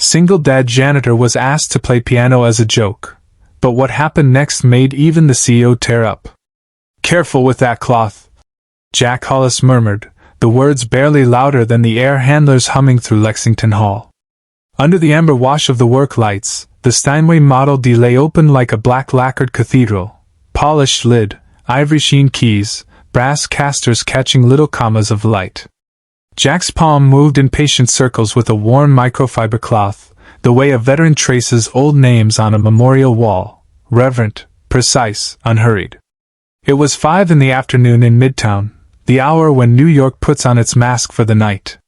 single dad janitor was asked to play piano as a joke. But what happened next made even the CEO tear up. "Careful with that cloth," Jack Hollis murmured, the words barely louder than the air handlers humming through Lexington Hall. Under the amber wash of the work lights, the Steinway Model D lay open like a black lacquered cathedral, polished lid, ivory sheen keys, brass casters catching little commas of light. Jack's palm moved in patient circles with a worn microfiber cloth, the way a veteran traces old names on a memorial wall, reverent, precise, unhurried. It was 5 in the afternoon in Midtown, the hour when New York puts on its mask for the night.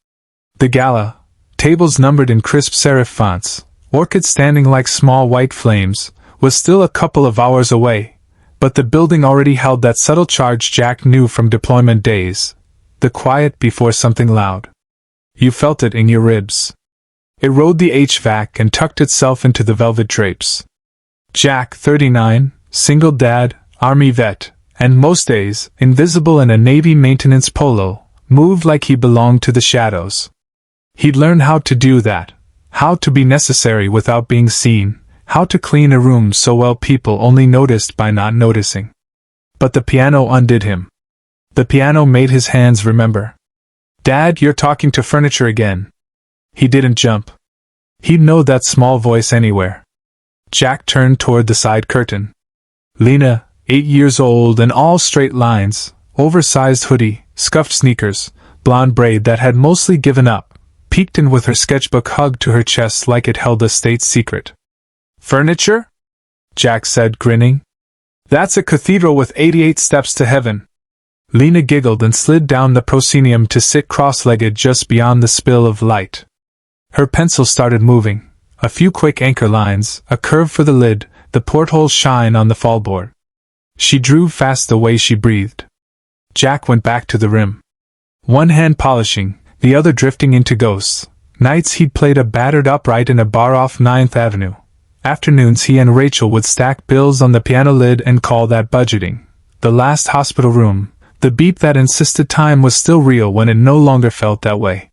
The gala, tables numbered in crisp serif fonts, orchids standing like small white flames, was still a couple of hours away, but the building already held that subtle charge Jack knew from deployment days, the quiet before something loud. You felt it in your ribs. It rode the HVAC and tucked itself into the velvet drapes. Jack, 39, single dad, Army vet, and most days, invisible in a Navy maintenance polo, moved like he belonged to the shadows. He'd learned how to do that, how to be necessary without being seen, how to clean a room so well people only noticed by not noticing. But the piano undid him. The piano made his hands remember. "Dad, you're talking to furniture again." He didn't jump. He'd know that small voice anywhere. Jack turned toward the side curtain. Lena, 8 years old and all straight lines, oversized hoodie, scuffed sneakers, blonde braid that had mostly given up, peeked in with her sketchbook hugged to her chest like it held a state secret. "Furniture?" Jack said, grinning. "That's a cathedral with 88 steps to heaven." Lena giggled and slid down the proscenium to sit cross-legged just beyond the spill of light. Her pencil started moving, a few quick anchor lines, a curve for the lid, the porthole's shine on the fallboard. She drew fast the way she breathed. Jack went back to the rim. One hand polishing, the other drifting into ghosts. Nights he'd played a battered upright in a bar off 9th Avenue. Afternoons he and Rachel would stack bills on the piano lid and call that budgeting. The last hospital room, the beep that insisted time was still real when it no longer felt that way.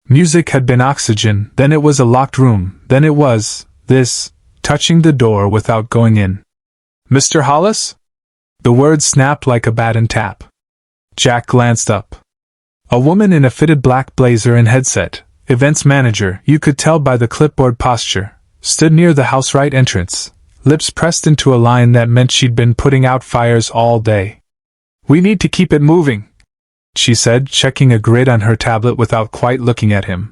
Music had been oxygen, then it was a locked room, then it was, this, touching the door without going in. "Mr. Hollis?" The word snapped like a baton tap. Jack glanced up. A woman in a fitted black blazer and headset, events manager, you could tell by the clipboard posture, stood near the house right entrance, lips pressed into a line that meant she'd been putting out fires all day. "We need to keep it moving," she said, checking a grid on her tablet without quite looking at him.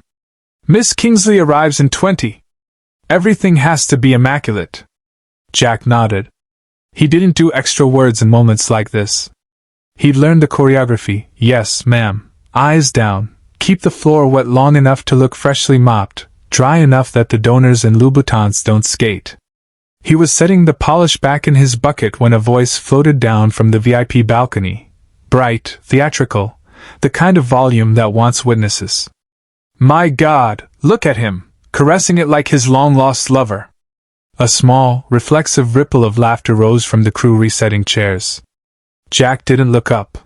"Miss Kingsley arrives in 20. Everything has to be immaculate." Jack nodded. He didn't do extra words in moments like this. He'd learned the choreography. "Yes, ma'am. Eyes down. Keep the floor wet long enough to look freshly mopped, dry enough that the donors and Louboutins don't skate." He was setting the polish back in his bucket when a voice floated down from the VIP balcony. Bright, theatrical, the kind of volume that wants witnesses. "My God, look at him, caressing it like his long-lost lover." A small, reflexive ripple of laughter rose from the crew resetting chairs. Jack didn't look up.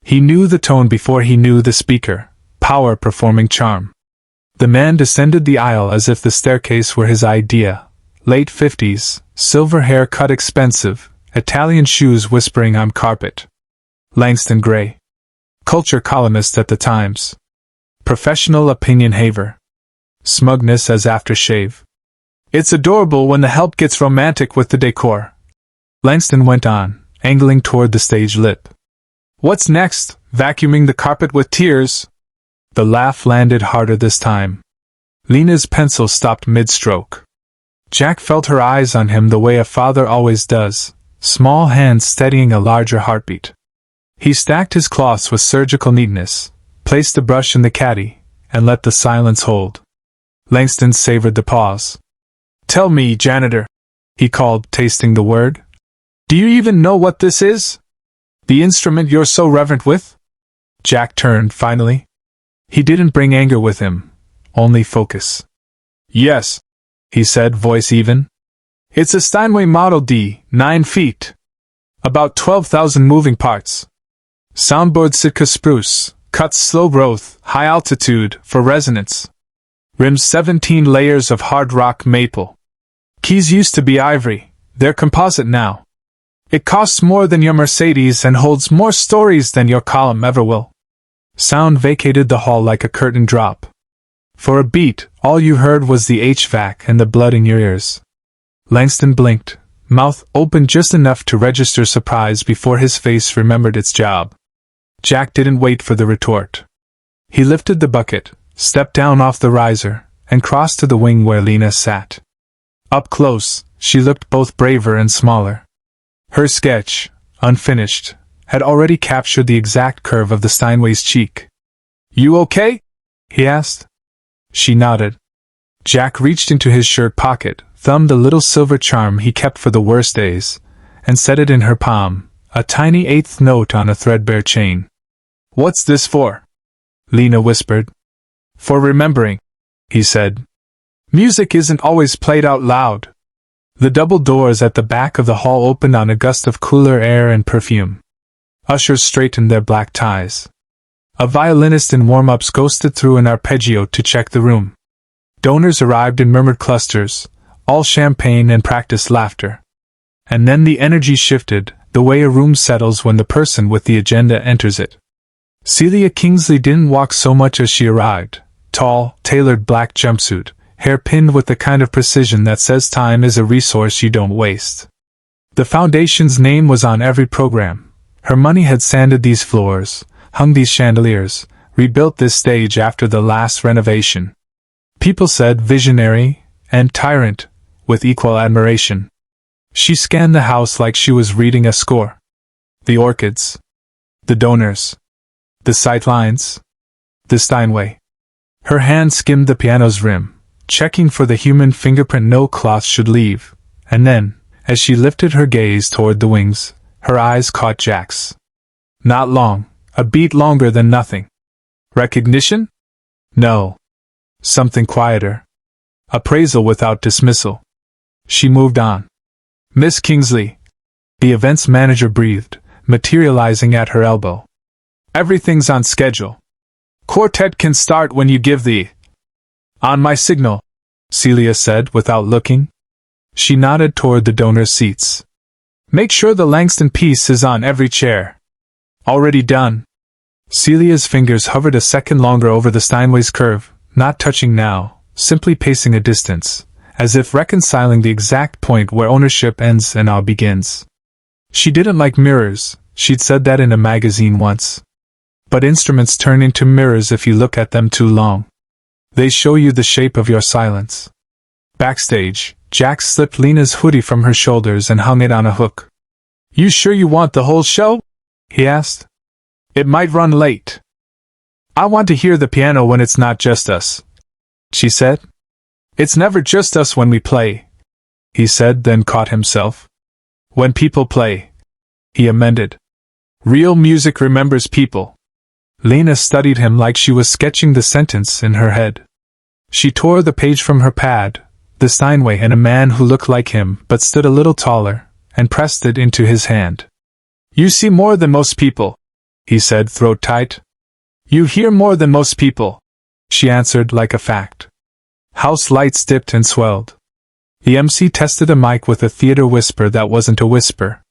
He knew the tone before he knew the speaker, power performing charm. The man descended the aisle as if the staircase were his idea. Late 50s, silver hair cut expensive, Italian shoes whispering "I'm carpet." Langston Gray. Culture columnist at the Times. Professional opinion haver. Smugness as aftershave. "It's adorable when the help gets romantic with the decor." Langston went on, angling toward the stage lip. "What's next? Vacuuming the carpet with tears?" The laugh landed harder this time. Lena's pencil stopped mid-stroke. Jack felt her eyes on him the way a father always does, small hands steadying a larger heartbeat. He stacked his cloths with surgical neatness, placed the brush in the caddy, and let the silence hold. Langston savored the pause. "Tell me, janitor," he called, tasting the word. "Do you even know what this is? The instrument you're so reverent with?" Jack turned, finally. He didn't bring anger with him, only focus. "Yes," he said, voice even. "It's a Steinway Model D, 9 feet. About 12,000 moving parts. Soundboard Sitka spruce, cut slow growth, high altitude, for resonance. Rims 17 layers of hard rock maple. Keys used to be ivory, they're composite now. It costs more than your Mercedes and holds more stories than your column ever will. Sound vacated the hall like a curtain drop. For a beat, all you heard was the HVAC and the blood in your ears. Langston blinked, mouth open just enough to register surprise before his face remembered its job. Jack didn't wait for the retort. He lifted the bucket, stepped down off the riser, and crossed to the wing where Lena sat. Up close, she looked both braver and smaller. Her sketch, unfinished, had already captured the exact curve of the Steinway's cheek. "You okay?" he asked. She nodded. Jack reached into his shirt pocket, thumbed the little silver charm he kept for the worst days, and set it in her palm, a tiny eighth note on a threadbare chain. "What's this for?" Lena whispered. "For remembering," he said. "Music isn't always played out loud." The double doors at the back of the hall opened on a gust of cooler air and perfume. Ushers straightened their black ties. A violinist in warm-ups ghosted through an arpeggio to check the room. Donors arrived in murmured clusters, all champagne and practiced laughter. And then the energy shifted, the way a room settles when the person with the agenda enters it. Celia Kingsley didn't walk so much as she arrived, tall, tailored black jumpsuit, hair pinned with the kind of precision that says time is a resource you don't waste. The foundation's name was on every program. Her money had sanded these floors, hung these chandeliers, rebuilt this stage after the last renovation. People said visionary and tyrant, with equal admiration. She scanned the house like she was reading a score. The orchids. The donors. The sightlines. The Steinway. Her hand skimmed the piano's rim, checking for the human fingerprint no cloth should leave, and then, as she lifted her gaze toward the wings, her eyes caught Jack's. Not long, a beat longer than nothing. Recognition? No. Something quieter. Appraisal without dismissal. She moved on. "Miss Kingsley," the events manager breathed, materializing at her elbow. "Everything's on schedule. Quartet can start when you give the on my signal," Celia said without looking. She nodded toward the donor seats. "Make sure the Langston piece is on every chair." "Already done." Celia's fingers hovered a second longer over the Steinway's curve, not touching now, simply pacing a distance, as if reconciling the exact point where ownership ends and awe begins. She didn't like mirrors, she'd said that in a magazine once. But instruments turn into mirrors if you look at them too long. They show you the shape of your silence. Backstage, Jack slipped Lena's hoodie from her shoulders and hung it on a hook. "You sure you want the whole show?" he asked. "It might run late." "I want to hear the piano when it's not just us," she said. "It's never just us when we play," he said, then caught himself. "When people play," he amended. "Real music remembers people." Lena studied him like she was sketching the sentence in her head. She tore the page from her pad, the Steinway and a man who looked like him but stood a little taller, and pressed it into his hand. "You see more than most people," he said, throat tight. "You hear more than most people," she answered like a fact. House lights dipped and swelled. The MC tested a mic with a theater whisper that wasn't a whisper.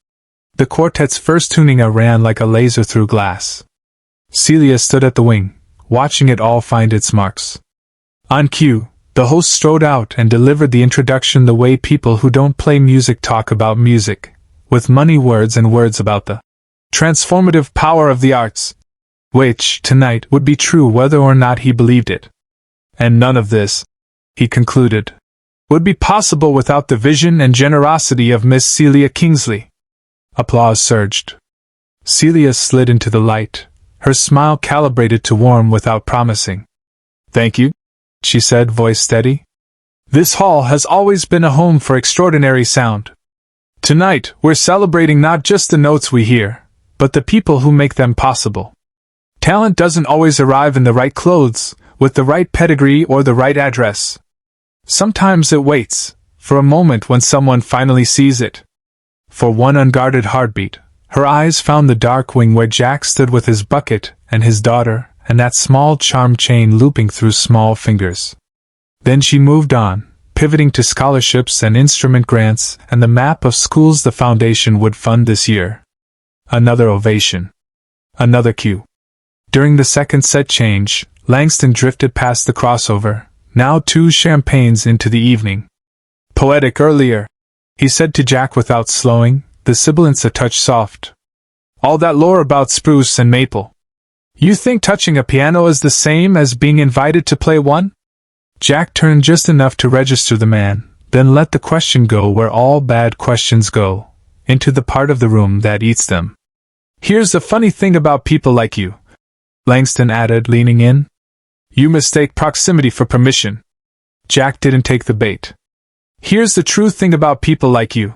The quartet's first tuning ran like a laser through glass. Celia stood at the wing, watching it all find its marks. On cue, the host strode out and delivered the introduction the way people who don't play music talk about music, with money words and words about the transformative power of the arts, which, tonight, would be true whether or not he believed it. And none of this, he concluded, would be possible without the vision and generosity of Miss Celia Kingsley. Applause surged. Celia slid into the light, her smile calibrated to warm without promising. "Thank you," she said, voice steady. "This hall has always been a home for extraordinary sound. Tonight, we're celebrating not just the notes we hear, but the people who make them possible. Talent doesn't always arrive in the right clothes, with the right pedigree or the right address. Sometimes it waits, for a moment when someone finally sees it." For one unguarded heartbeat, her eyes found the dark wing where Jack stood with his bucket and his daughter, and that small charm chain looping through small fingers. Then she moved on, pivoting to scholarships and instrument grants and the map of schools the foundation would fund this year. Another ovation. Another cue. During the second set change, Langston drifted past the crossover, now 2 champagnes into the evening. Poetic earlier, he said to Jack without slowing, the sibilance a touch soft. All that lore about spruce and maple. You think touching a piano is the same as being invited to play one? Jack turned just enough to register the man, then let the question go where all bad questions go, into the part of the room that eats them. Here's the funny thing about people like you, Langston added, leaning in. You mistake proximity for permission. Jack didn't take the bait. Here's the true thing about people like you,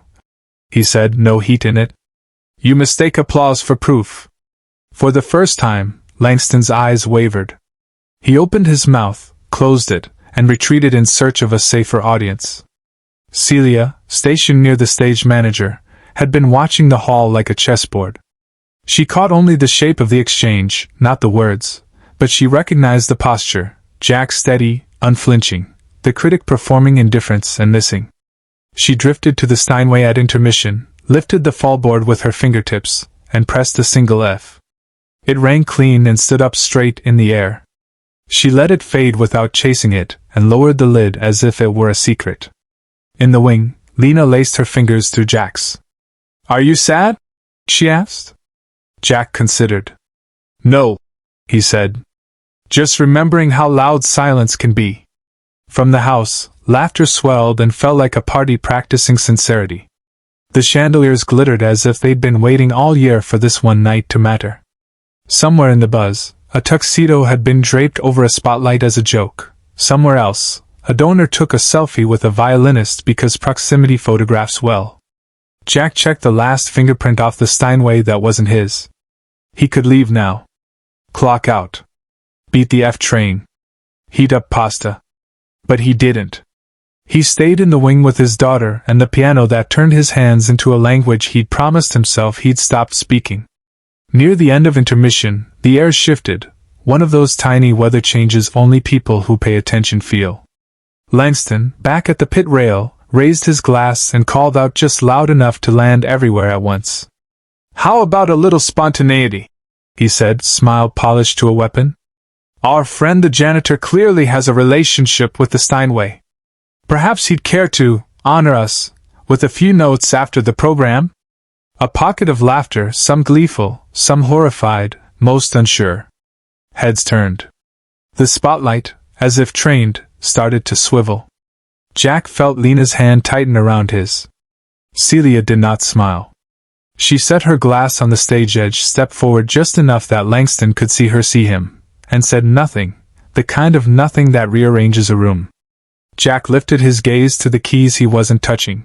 he said, no heat in it. You mistake applause for proof. For the first time, Langston's eyes wavered. He opened his mouth, closed it, and retreated in search of a safer audience. Celia, stationed near the stage manager, had been watching the hall like a chessboard. She caught only the shape of the exchange, not the words, but she recognized the posture, Jack steady, unflinching, the critic performing indifference and missing. She drifted to the Steinway at intermission, lifted the fallboard with her fingertips, and pressed a single F. It rang clean and stood up straight in the air. She let it fade without chasing it, and lowered the lid as if it were a secret. In the wing, Lena laced her fingers through Jack's. Are you sad? She asked. Jack considered. No, he said. Just remembering how loud silence can be. From the house, laughter swelled and felt like a party practicing sincerity. The chandeliers glittered as if they'd been waiting all year for this one night to matter. Somewhere in the buzz, a tuxedo had been draped over a spotlight as a joke. Somewhere else, a donor took a selfie with a violinist because proximity photographs well. Jack checked the last fingerprint off the Steinway that wasn't his. He could leave now. Clock out. Beat the F train. Heat up pasta. But he didn't. He stayed in the wing with his daughter and the piano that turned his hands into a language he'd promised himself he'd stopped speaking. Near the end of intermission, the air shifted, one of those tiny weather changes only people who pay attention feel. Langston, back at the pit rail, raised his glass and called out just loud enough to land everywhere at once. How about a little spontaneity? He said, smile polished to a weapon. Our friend the janitor clearly has a relationship with the Steinway. Perhaps he'd care to honor us with a few notes after the program? A pocket of laughter, some gleeful, some horrified, most unsure. Heads turned. The spotlight, as if trained, started to swivel. Jack felt Lena's hand tighten around his. Celia did not smile. She set her glass on the stage edge, stepped forward just enough that Langston could see her see him, and said nothing, the kind of nothing that rearranges a room. Jack lifted his gaze to the keys he wasn't touching.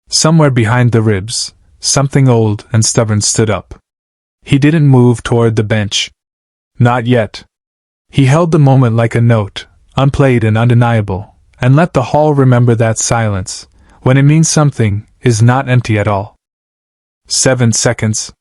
Somewhere behind the ribs, something old and stubborn stood up. He didn't move toward the bench. Not yet. He held the moment like a note, unplayed and undeniable, and let the hall remember that silence, when it means something, is not empty at all. 7 seconds.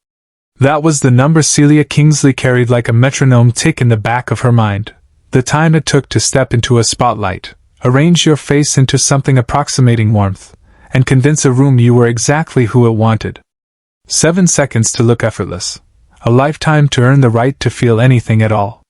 That was the number Celia Kingsley carried like a metronome tick in the back of her mind, the time it took to step into a spotlight, arrange your face into something approximating warmth, and convince a room you were exactly who it wanted. 7 seconds to look effortless, a lifetime to earn the right to feel anything at all.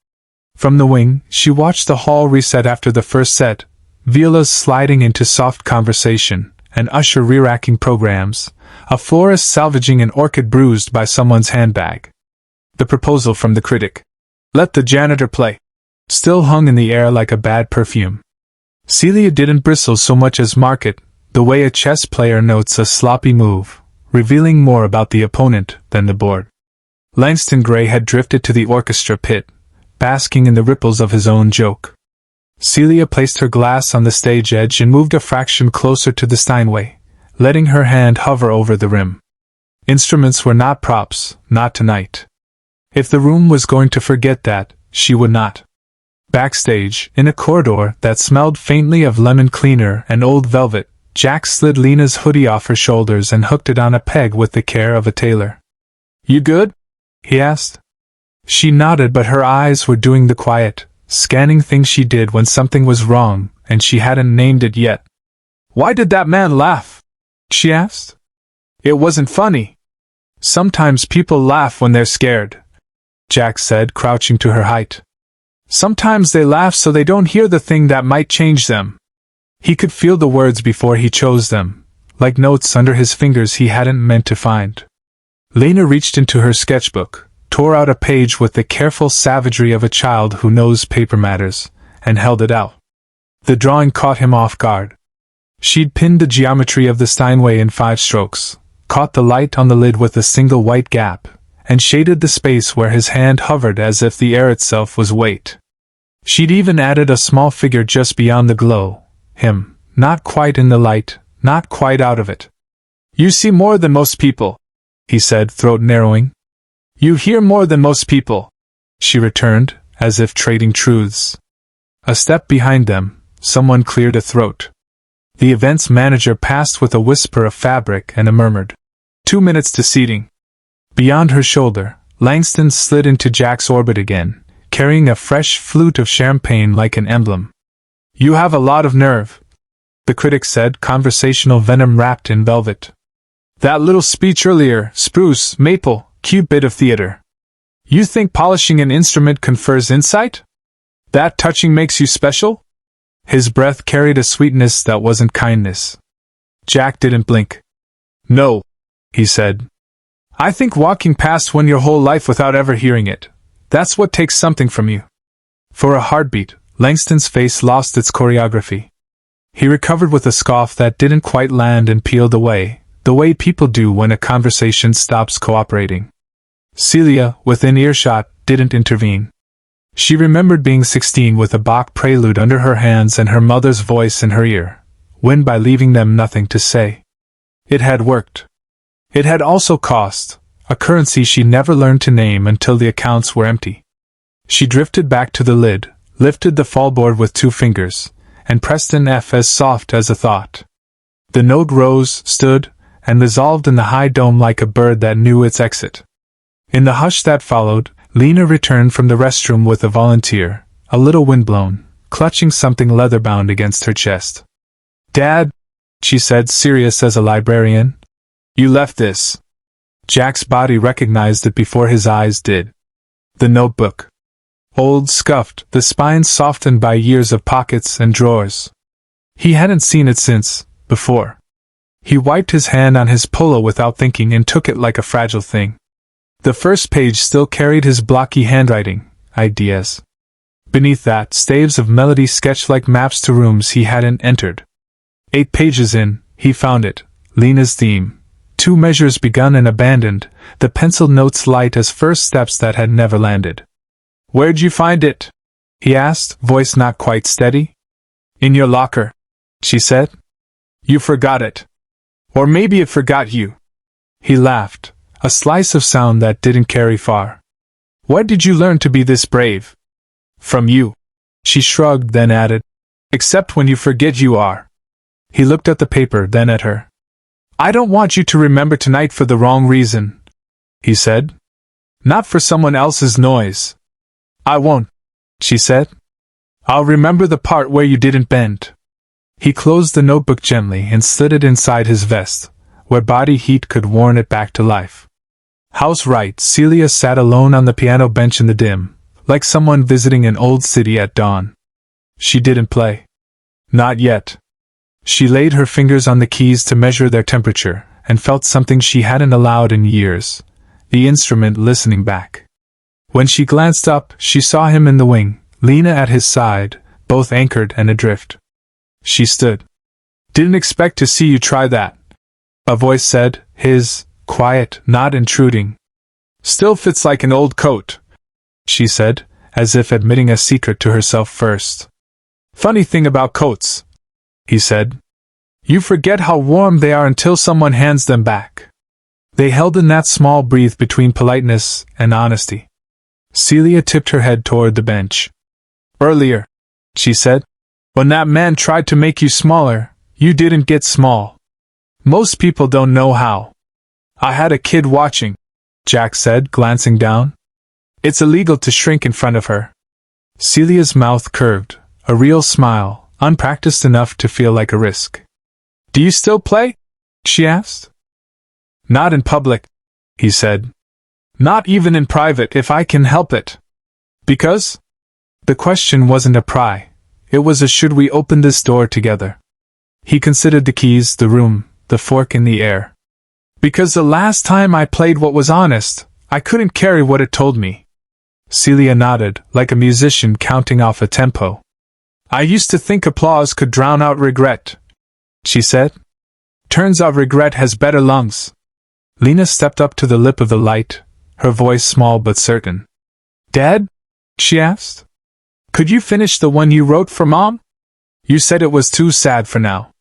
From the wing, she watched the hall reset after the first set, violas sliding into soft conversation, an usher re-racking programs, a florist salvaging an orchid bruised by someone's handbag. The proposal from the critic, "Let the janitor play," still hung in the air like a bad perfume. Celia didn't bristle so much as mark it, the way a chess player notes a sloppy move, revealing more about the opponent than the board. Langston Gray had drifted to the orchestra pit, basking in the ripples of his own joke. Celia placed her glass on the stage edge and moved a fraction closer to the Steinway, letting her hand hover over the rim. Instruments were not props, not tonight. If the room was going to forget that, she would not. Backstage, in a corridor that smelled faintly of lemon cleaner and old velvet, Jack slid Lena's hoodie off her shoulders and hooked it on a peg with the care of a tailor. "You good?" he asked. She nodded, but her eyes were doing the quiet, scanning things she did when something was wrong, and she hadn't named it yet. "Why did that man laugh?" she asked. "It wasn't funny." "Sometimes people laugh when they're scared," Jack said, crouching to her height. "Sometimes they laugh so they don't hear the thing that might change them." He could feel the words before he chose them, like notes under his fingers he hadn't meant to find. Lena reached into her sketchbook, tore out a page with the careful savagery of a child who knows paper matters, and held it out. The drawing caught him off guard. She'd pinned the geometry of the Steinway in 5 strokes, caught the light on the lid with a single white gap, and shaded the space where his hand hovered as if the air itself was weight. She'd even added a small figure just beyond the glow, him, not quite in the light, not quite out of it. "You see more than most people," he said, throat narrowing. "You hear more than most people," she returned, as if trading truths. A step behind them, someone cleared a throat. The events manager passed with a whisper of fabric and a murmured, "2 minutes to seating." Beyond her shoulder, Langston slid into Jack's orbit again, carrying a fresh flute of champagne like an emblem. "You have a lot of nerve," the critic said, conversational venom wrapped in velvet. "That little speech earlier, spruce, maple, cute bit of theater. You think polishing an instrument confers insight? That touching makes you special?" His breath carried a sweetness that wasn't kindness. Jack didn't blink. "No," he said. "I think walking past one your whole life without ever hearing it, that's what takes something from you." For a heartbeat, Langston's face lost its choreography. He recovered with a scoff that didn't quite land and peeled away, the way people do when a conversation stops cooperating. Celia, within earshot, didn't intervene. She remembered being 16 with a Bach prelude under her hands and her mother's voice in her ear, win by leaving them nothing to say. It had worked. It had also cost, a currency she never learned to name until the accounts were empty. She drifted back to the lid, lifted the fallboard with 2 fingers, and pressed an F as soft as a thought. The note rose, stood, and resolved in the high dome like a bird that knew its exit. In the hush that followed, Lena returned from the restroom with a volunteer, a little windblown, clutching something leather-bound against her chest. "Dad," she said, serious as a librarian, "you left this." Jack's body recognized it before his eyes did. The notebook. Old, scuffed, the spine softened by years of pockets and drawers. He hadn't seen it since, before. He wiped his hand on his pillow without thinking and took it like a fragile thing. The first page still carried his blocky handwriting, ideas. Beneath that, staves of melody sketched like maps to rooms he hadn't entered. 8 pages in, he found it, Lena's theme. 2 measures begun and abandoned, the pencil notes light as first steps that had never landed. "Where'd you find it?" he asked, voice not quite steady. "In your locker," she said. "You forgot it. Or maybe it forgot you." He laughed, a slice of sound that didn't carry far. "Where did you learn to be this brave?" "From you." She shrugged, then added, "Except when you forget you are." He looked at the paper, then at her. "I don't want you to remember tonight for the wrong reason," he said. "Not for someone else's noise." "I won't," she said. "I'll remember the part where you didn't bend." He closed the notebook gently and slid it inside his vest, where body heat could warm it back to life. House right, Celia sat alone on the piano bench in the dim, like someone visiting an old city at dawn. She didn't play. Not yet. She laid her fingers on the keys to measure their temperature, and felt something she hadn't allowed in years, the instrument listening back. When she glanced up, she saw him in the wing, Lena at his side, both anchored and adrift. She stood. "Didn't expect to see you try that," a voice said, his, quiet, not intruding. "Still fits like an old coat," she said, as if admitting a secret to herself first. "Funny thing about coats," he said. "You forget how warm they are until someone hands them back." They held in that small breath between politeness and honesty. Celia tipped her head toward the bench. "Earlier," she said, "when that man tried to make you smaller, you didn't get small. Most people don't know how." "I had a kid watching," Jack said, glancing down. "It's illegal to shrink in front of her." Celia's mouth curved, a real smile, unpracticed enough to feel like a risk. "Do you still play?" she asked. "Not in public," he said. "Not even in private if I can help it." "Because?" The question wasn't a pry. It was a should we open this door together. He considered the keys, the room, the fork in the air. "Because the last time I played what was honest, I couldn't carry what it told me." Celia nodded, like a musician counting off a tempo. "I used to think applause could drown out regret," she said. "Turns out regret has better lungs." Lena stepped up to the lip of the light, her voice small but certain. "Dad?" she asked. "Could you finish the one you wrote for Mom? You said it was too sad for now."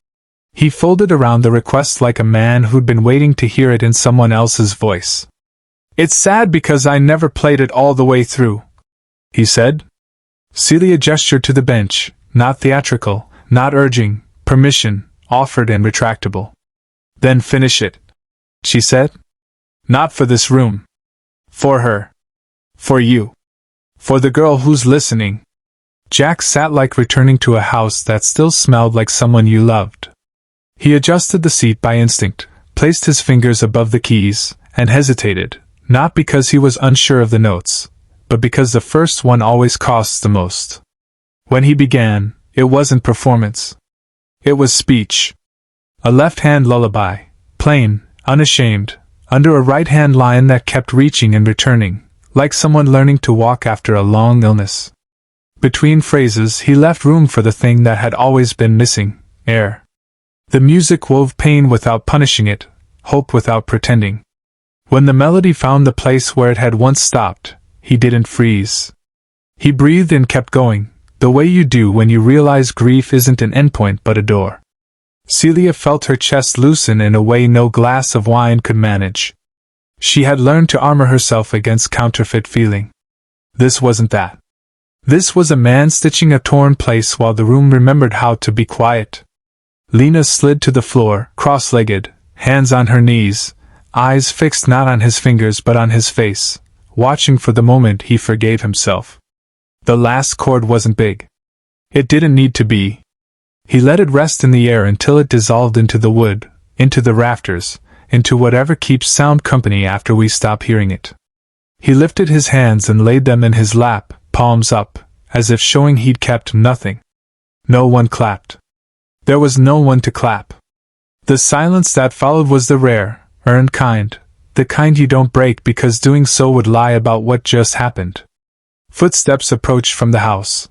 He folded around the request like a man who'd been waiting to hear it in someone else's voice. "It's sad because I never played it all the way through," he said. Celia gestured to the bench, not theatrical, not urging, permission, offered and retractable. "Then finish it," she said. "Not for this room. For her. For you. For the girl who's listening." Jack sat like returning to a house that still smelled like someone you loved. He adjusted the seat by instinct, placed his fingers above the keys, and hesitated, not because he was unsure of the notes, but because the first one always costs the most. When he began, it wasn't performance. It was speech. A left-hand lullaby, plain, unashamed, under a right-hand line that kept reaching and returning, like someone learning to walk after a long illness. Between phrases he left room for the thing that had always been missing, air. The music wove pain without punishing it, hope without pretending. When the melody found the place where it had once stopped, he didn't freeze. He breathed and kept going, the way you do when you realize grief isn't an endpoint but a door. Celia felt her chest loosen in a way no glass of wine could manage. She had learned to armor herself against counterfeit feeling. This wasn't that. This was a man stitching a torn place while the room remembered how to be quiet. Lena slid to the floor, cross-legged, hands on her knees, eyes fixed not on his fingers but on his face, watching for the moment he forgave himself. The last chord wasn't big. It didn't need to be. He let it rest in the air until it dissolved into the wood, into the rafters, into whatever keeps sound company after we stop hearing it. He lifted his hands and laid them in his lap, palms up, as if showing he'd kept nothing. No one clapped. There was no one to clap. The silence that followed was the rare, earned kind, the kind you don't break because doing so would lie about what just happened. Footsteps approached from the house.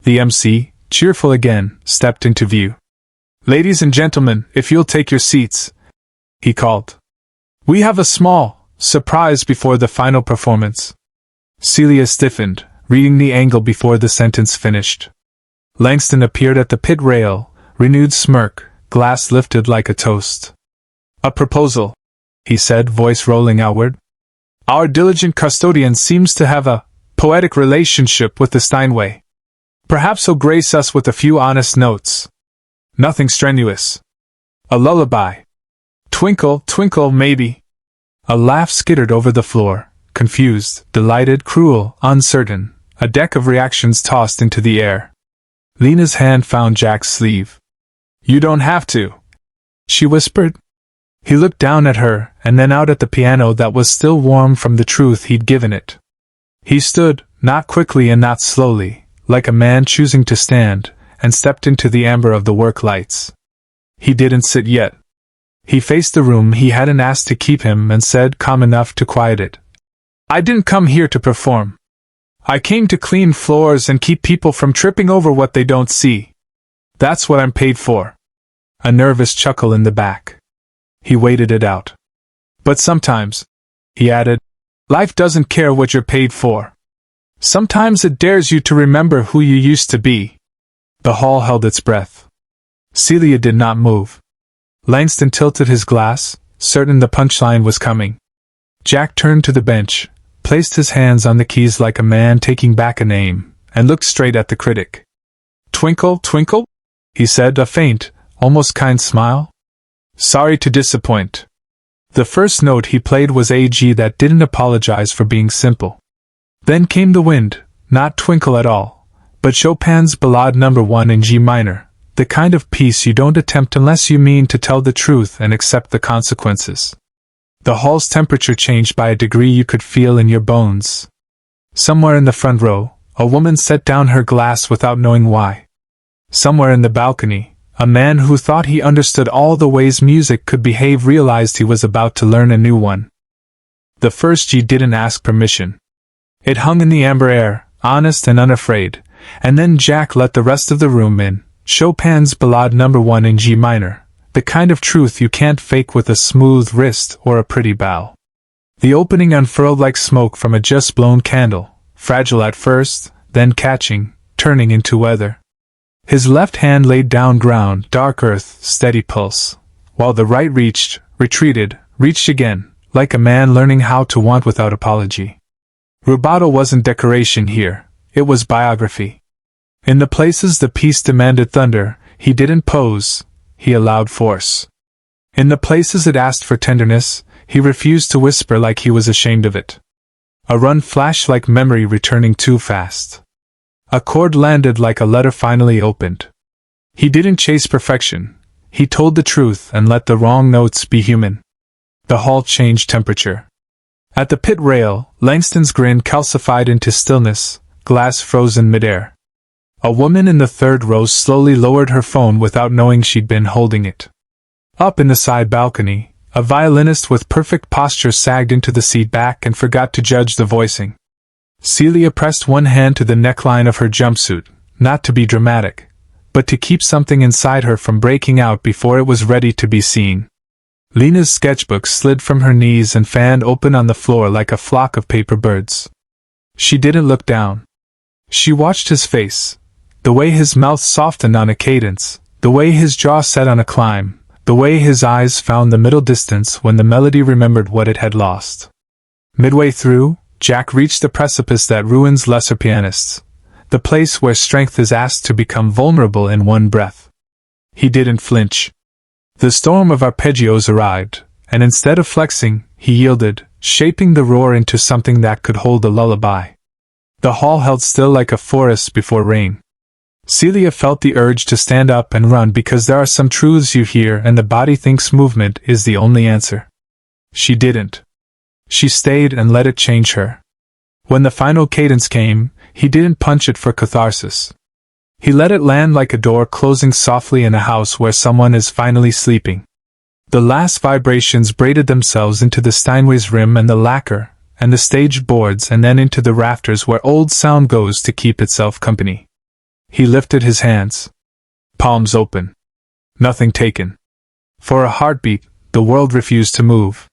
The MC, cheerful again, stepped into view. "Ladies and gentlemen, if you'll take your seats," he called. "We have a small surprise before the final performance." Celia stiffened, reading the angle before the sentence finished. Langston appeared at the pit rail, renewed smirk, glass lifted like a toast. "A proposal," he said, voice rolling outward. "Our diligent custodian seems to have a poetic relationship with the Steinway. Perhaps he'll grace us with a few honest notes. Nothing strenuous. A lullaby. Twinkle, twinkle, maybe." A laugh skittered over the floor, confused, delighted, cruel, uncertain, a deck of reactions tossed into the air. Lena's hand found Jack's sleeve. "You don't have to," she whispered. He looked down at her, and then out at the piano that was still warm from the truth he'd given it. He stood, not quickly and not slowly, like a man choosing to stand, and stepped into the amber of the work lights. He didn't sit yet. He faced the room he hadn't asked to keep him and said, calm enough to quiet it, "I didn't come here to perform. I came to clean floors and keep people from tripping over what they don't see. That's what I'm paid for." A nervous chuckle in the back. He waited it out. "But sometimes," he added, "life doesn't care what you're paid for. Sometimes it dares you to remember who you used to be." The hall held its breath. Celia did not move. Langston tilted his glass, certain the punchline was coming. Jack turned to the bench, placed his hands on the keys like a man taking back a name, and looked straight at the critic. "Twinkle, twinkle?" he said, a faint, almost kind smile. "Sorry to disappoint." The first note he played was a G that didn't apologize for being simple. Then came the wind, not twinkle at all, but Chopin's Ballade No. 1 in G minor, the kind of piece you don't attempt unless you mean to tell the truth and accept the consequences. The hall's temperature changed by a degree you could feel in your bones. Somewhere in the front row, a woman set down her glass without knowing why. Somewhere in the balcony, a man who thought he understood all the ways music could behave realized he was about to learn a new one. The first G didn't ask permission. It hung in the amber air, honest and unafraid, and then Jack let the rest of the room in. Chopin's Ballade No. 1 in G minor, the kind of truth you can't fake with a smooth wrist or a pretty bow. The opening unfurled like smoke from a just-blown candle, fragile at first, then catching, turning into weather. His left hand laid down ground, dark earth, steady pulse, while the right reached, retreated, reached again, like a man learning how to want without apology. Rubato wasn't decoration here, it was biography. In the places the piece demanded thunder, he didn't pose, he allowed force. In the places it asked for tenderness, he refused to whisper like he was ashamed of it. A run flashed like memory returning too fast. A chord landed like a letter finally opened. He didn't chase perfection, he told the truth and let the wrong notes be human. The hall changed temperature. At the pit rail, Langston's grin calcified into stillness, glass frozen midair. A woman in the third row slowly lowered her phone without knowing she'd been holding it. Up in the side balcony, a violinist with perfect posture sagged into the seat back and forgot to judge the voicing. Celia pressed one hand to the neckline of her jumpsuit, not to be dramatic, but to keep something inside her from breaking out before it was ready to be seen. Lena's sketchbook slid from her knees and fanned open on the floor like a flock of paper birds. She didn't look down. She watched his face, the way his mouth softened on a cadence, the way his jaw set on a climb, the way his eyes found the middle distance when the melody remembered what it had lost. Midway through, Jack reached the precipice that ruins lesser pianists, the place where strength is asked to become vulnerable in one breath. He didn't flinch. The storm of arpeggios arrived, and instead of flexing, he yielded, shaping the roar into something that could hold a lullaby. The hall held still like a forest before rain. Celia felt the urge to stand up and run because there are some truths you hear and the body thinks movement is the only answer. She didn't. She stayed and let it change her. When the final cadence came, he didn't punch it for catharsis. He let it land like a door closing softly in a house where someone is finally sleeping. The last vibrations braided themselves into the Steinway's rim and the lacquer, and the stage boards and then into the rafters where old sound goes to keep itself company. He lifted his hands. Palms open. Nothing taken. For a heartbeat, the world refused to move.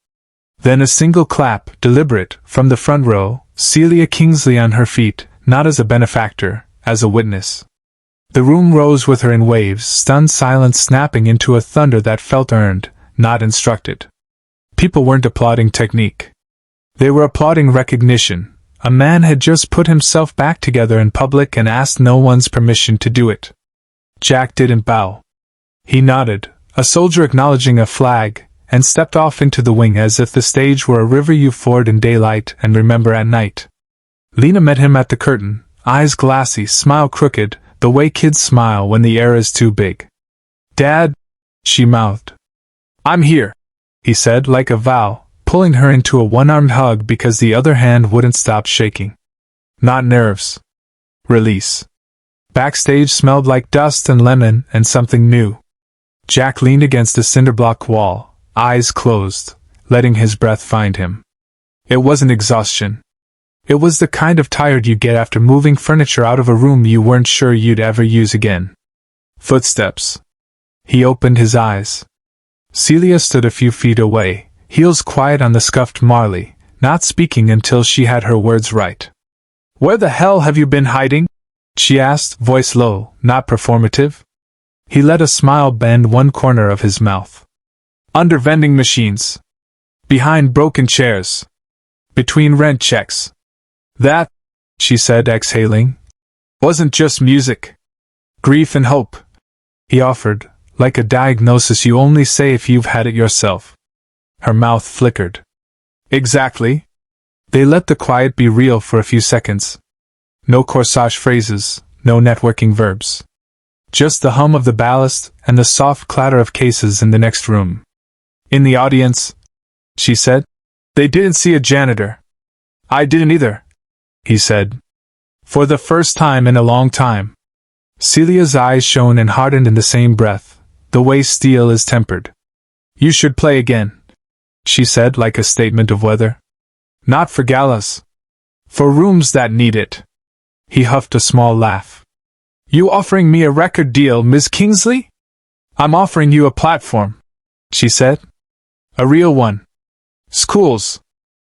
Then a single clap, deliberate, from the front row, Celia Kingsley on her feet, not as a benefactor, as a witness. The room rose with her in waves, stunned silence snapping into a thunder that felt earned, not instructed. People weren't applauding technique. They were applauding recognition. A man had just put himself back together in public and asked no one's permission to do it. Jack didn't bow. He nodded, a soldier acknowledging a flag, and stepped off into the wing as if the stage were a river you ford in daylight and remember at night. Lena met him at the curtain, eyes glassy, smile crooked, the way kids smile when the air is too big. "Dad," she mouthed. "I'm here," he said like a vow, pulling her into a one-armed hug because the other hand wouldn't stop shaking. Not nerves. Release. Backstage smelled like dust and lemon and something new. Jack leaned against a cinderblock wall, eyes closed, letting his breath find him. It wasn't exhaustion. It was the kind of tired you get after moving furniture out of a room you weren't sure you'd ever use again. Footsteps. He opened his eyes. Celia stood a few feet away, heels quiet on the scuffed marley, not speaking until she had her words right. "Where the hell have you been hiding?" she asked, voice low, not performative. He let a smile bend one corner of his mouth. "Under vending machines. Behind broken chairs. Between rent checks. That," she said, exhaling, "wasn't just music. Grief and hope," he offered, like a diagnosis you only say if you've had it yourself. Her mouth flickered. "Exactly." They let the quiet be real for a few seconds. No corsage phrases, no networking verbs. Just the hum of the ballast and the soft clatter of cases in the next room. In the audience, she said, they didn't see a janitor. I didn't either, he said. For the first time in a long time. Celia's eyes shone and hardened in the same breath, the way steel is tempered. You should play again, she said like a statement of weather. Not for galas. For rooms that need it. He huffed a small laugh. You offering me a record deal, Miss Kingsley? I'm offering you a platform, she said. A real one. Schools.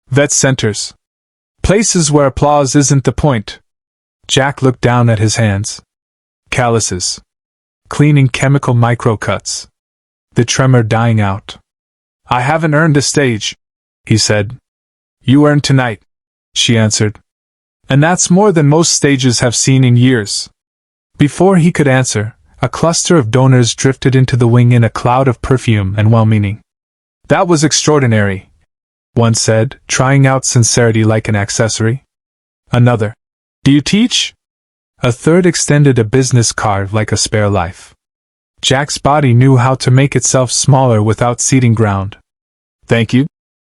Vet centers. Places where applause isn't the point. Jack looked down at his hands. Calluses. Cleaning chemical microcuts. The tremor dying out. I haven't earned a stage, he said. You earned tonight, she answered. And that's more than most stages have seen in years. Before he could answer, a cluster of donors drifted into the wing in a cloud of perfume and well-meaning. That was extraordinary, one said, trying out sincerity like an accessory. Another, do you teach? A third extended a business card like a spare life. Jack's body knew how to make itself smaller without ceding ground. Thank you,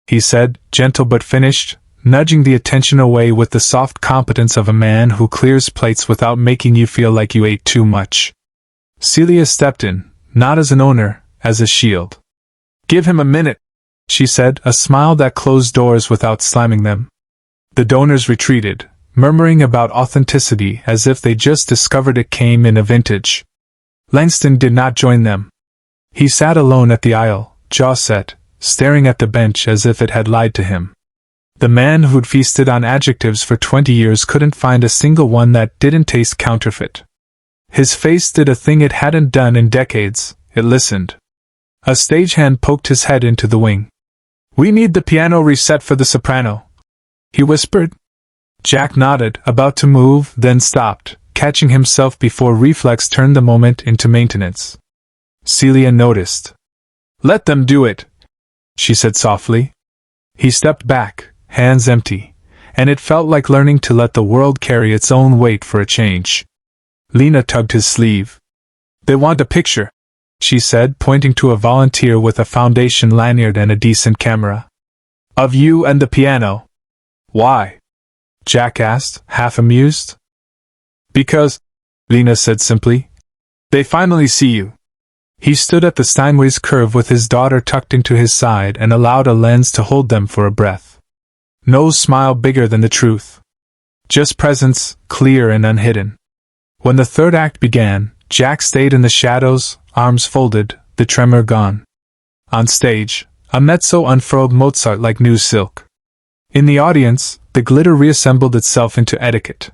he said, gentle but finished, nudging the attention away with the soft competence of a man who clears plates without making you feel like you ate too much. Celia stepped in, not as an owner, as a shield. Give him a minute, she said, a smile that closed doors without slamming them. The donors retreated, murmuring about authenticity as if they just discovered it came in a vintage. Langston did not join them. He sat alone at the aisle, jaw set, staring at the bench as if it had lied to him. The man who'd feasted on adjectives for 20 years couldn't find a single one that didn't taste counterfeit. His face did a thing it hadn't done in decades, it listened. A stagehand poked his head into the wing. We need the piano reset for the soprano, he whispered. Jack nodded, about to move, then stopped, catching himself before reflex turned the moment into maintenance. Celia noticed. Let them do it, she said softly. He stepped back, hands empty, and it felt like learning to let the world carry its own weight for a change. Lena tugged his sleeve. They want a picture, she said, pointing to a volunteer with a foundation lanyard and a decent camera. Of you and the piano. Why? Jack asked, half amused. Because, Lena said simply, they finally see you. He stood at the Steinway's curve with his daughter tucked into his side and allowed a lens to hold them for a breath. No smile bigger than the truth. Just presence, clear and unhidden. When the third act began, Jack stayed in the shadows, arms folded, the tremor gone. On stage, a mezzo unfurled Mozart like new silk. In the audience, the glitter reassembled itself into etiquette.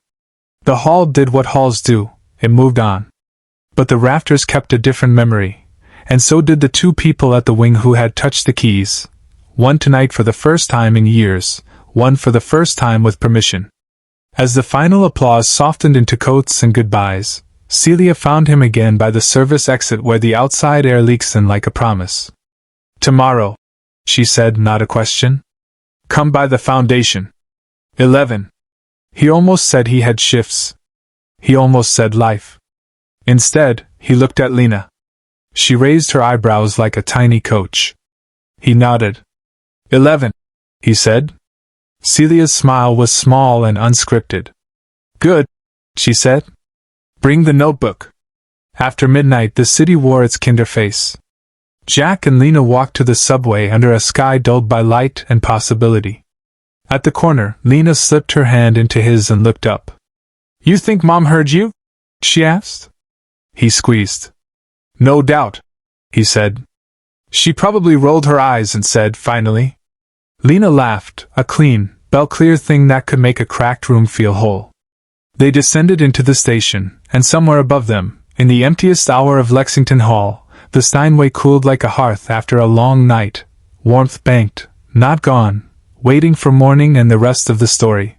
The hall did what halls do, it moved on. But the rafters kept a different memory, and so did the two people at the wing who had touched the keys, one tonight for the first time in years, one for the first time with permission. As the final applause softened into coats and goodbyes, Celia found him again by the service exit where the outside air leaks in like a promise. Tomorrow, she said, not a question. Come by the foundation. 11. He almost said he had shifts. He almost said life. Instead, he looked at Lena. She raised her eyebrows like a tiny coach. He nodded. 11, he said. Celia's smile was small and unscripted. Good, she said. Bring the notebook. After midnight the city wore its kinder face. Jack and Lena walked to the subway under a sky dulled by light and possibility. At the corner, Lena slipped her hand into his and looked up. You think Mom heard you? She asked. He squeezed. No doubt, he said. She probably rolled her eyes and said, finally. Lena laughed, a clean, bell-clear thing that could make a cracked room feel whole. They descended into the station, and somewhere above them, in the emptiest hour of Lexington Hall, the Steinway cooled like a hearth after a long night, warmth banked, not gone, waiting for morning and the rest of the story.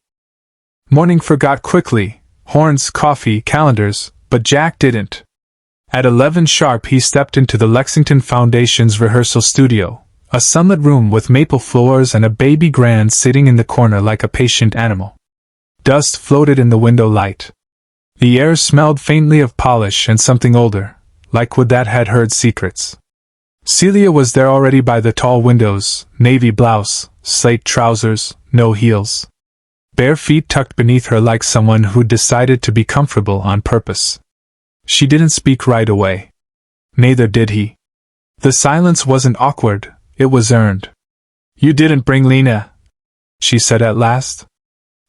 Morning forgot quickly, horns, coffee, calendars, but Jack didn't. At 11 sharp he stepped into the Lexington Foundation's rehearsal studio, a sunlit room with maple floors and a baby grand sitting in the corner like a patient animal. Dust floated in the window light. The air smelled faintly of polish and something older, like wood that had heard secrets. Celia was there already by the tall windows, navy blouse, slate trousers, no heels. Bare feet tucked beneath her like someone who'd decided to be comfortable on purpose. She didn't speak right away. Neither did he. The silence wasn't awkward, it was earned. "You didn't bring Lena," she said at last.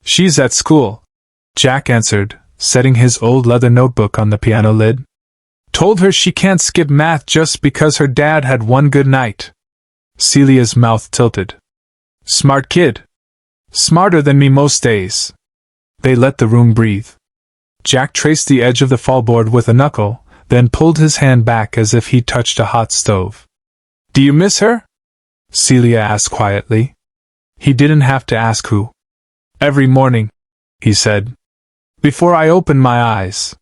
"She's at school," Jack answered, setting his old leather notebook on the piano lid. "Told her she can't skip math just because her dad had one good night." Celia's mouth tilted. "Smart kid. Smarter than me most days." They let the room breathe. Jack traced the edge of the fallboard with a knuckle, then pulled his hand back as if he'd touched a hot stove. "Do you miss her?" Celia asked quietly. He didn't have to ask who. "Every morning," he said. "Before I open my eyes.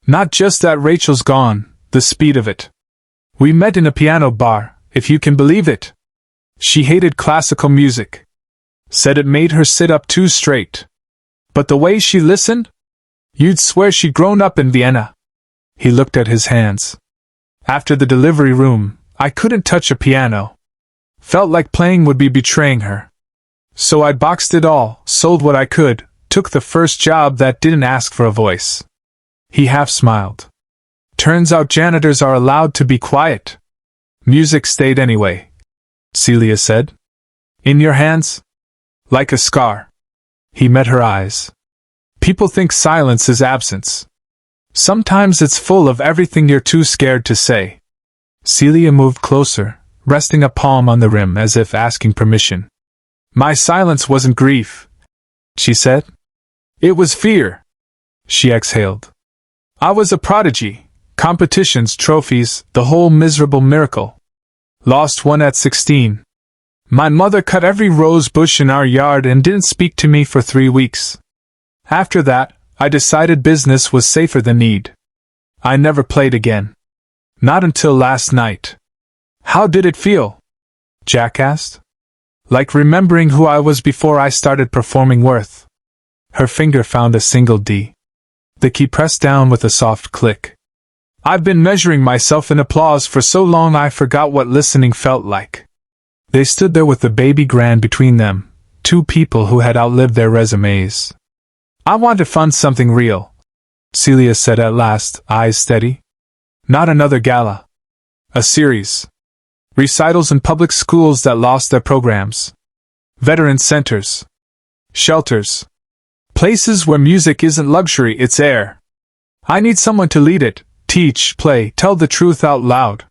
Not just that Rachel's gone, the speed of it. We met in a piano bar, if you can believe it. She hated classical music. Said it made her sit up too straight. But the way she listened? You'd swear she'd grown up in Vienna." He looked at his hands. "After the delivery room, I couldn't touch a piano. Felt like playing would be betraying her. So I boxed it all, sold what I could, took the first job that didn't ask for a voice." He half smiled. "Turns out janitors are allowed to be quiet." "Music stayed anyway," Celia said. "In your hands? Like a scar." He met her eyes. "People think silence is absence. Sometimes it's full of everything you're too scared to say." Celia moved closer, resting a palm on the rim as if asking permission. "My silence wasn't grief," she said. "It was fear." She exhaled. "I was a prodigy. Competitions, trophies, the whole miserable miracle. Lost one at 16. My mother cut every rose bush in our yard and didn't speak to me for 3 weeks. After that, I decided business was safer than need. I never played again. Not until last night." "How did it feel?" Jack asked. "Like remembering who I was before I started performing Worth." Her finger found a single D. The key pressed down with a soft click. "I've been measuring myself in applause for so long I forgot what listening felt like." They stood there with the baby grand between them, two people who had outlived their resumes. "I want to fund something real," Celia said at last, eyes steady. "Not another gala. A series. Recitals in public schools that lost their programs. Veteran centers. Shelters. Places where music isn't luxury, it's air. I need someone to lead it, teach, play, tell the truth out loud."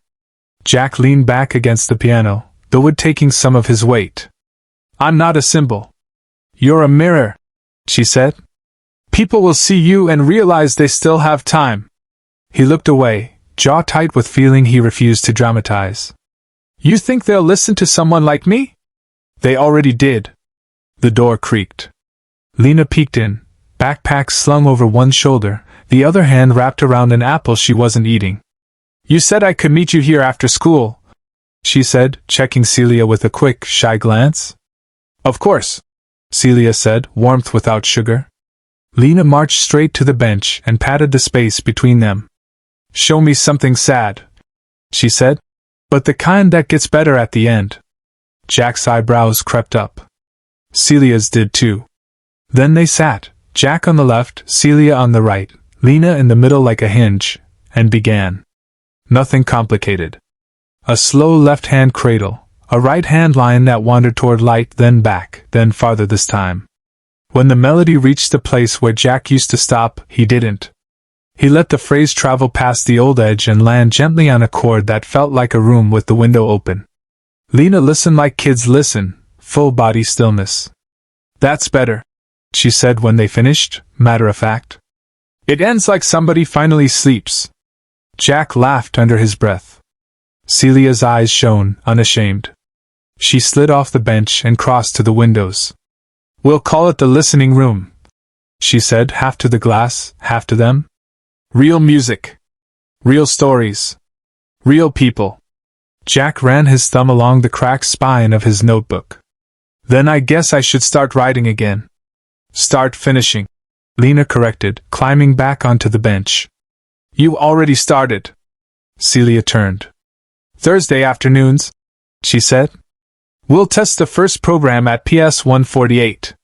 Jack leaned back against the piano, the wood taking some of his weight. "I'm not a symbol. You're a mirror," she said. "People will see you and realize they still have time." He looked away, jaw tight with feeling he refused to dramatize. "You think they'll listen to someone like me?" "They already did." The door creaked. Lena peeked in, backpack slung over one shoulder, the other hand wrapped around an apple she wasn't eating. "You said I could meet you here after school," she said, checking Celia with a quick, shy glance. "Of course," Celia said, warmth without sugar. Lena marched straight to the bench and patted the space between them. "Show me something sad," she said. "But the kind that gets better at the end." Jack's eyebrows crept up. Celia's did too. Then they sat, Jack on the left, Celia on the right, Lena in the middle like a hinge, and began. Nothing complicated. A slow left-hand cradle, a right-hand line that wandered toward light, then back, then farther this time. When the melody reached the place where Jack used to stop, he didn't. He let the phrase travel past the old edge and land gently on a chord that felt like a room with the window open. Lena listened like kids listen, full body stillness. "That's better," she said when they finished, matter of fact. "It ends like somebody finally sleeps." Jack laughed under his breath. Celia's eyes shone, unashamed. She slid off the bench and crossed to the windows. "We'll call it the listening room," she said, half to the glass, half to them. "Real music. Real stories. Real people." Jack ran his thumb along the cracked spine of his notebook. "Then I guess I should start writing again. Start finishing." Lena corrected, climbing back onto the bench. You already started. Celia turned. Thursday afternoons, she said. We'll test the first program at PS 148.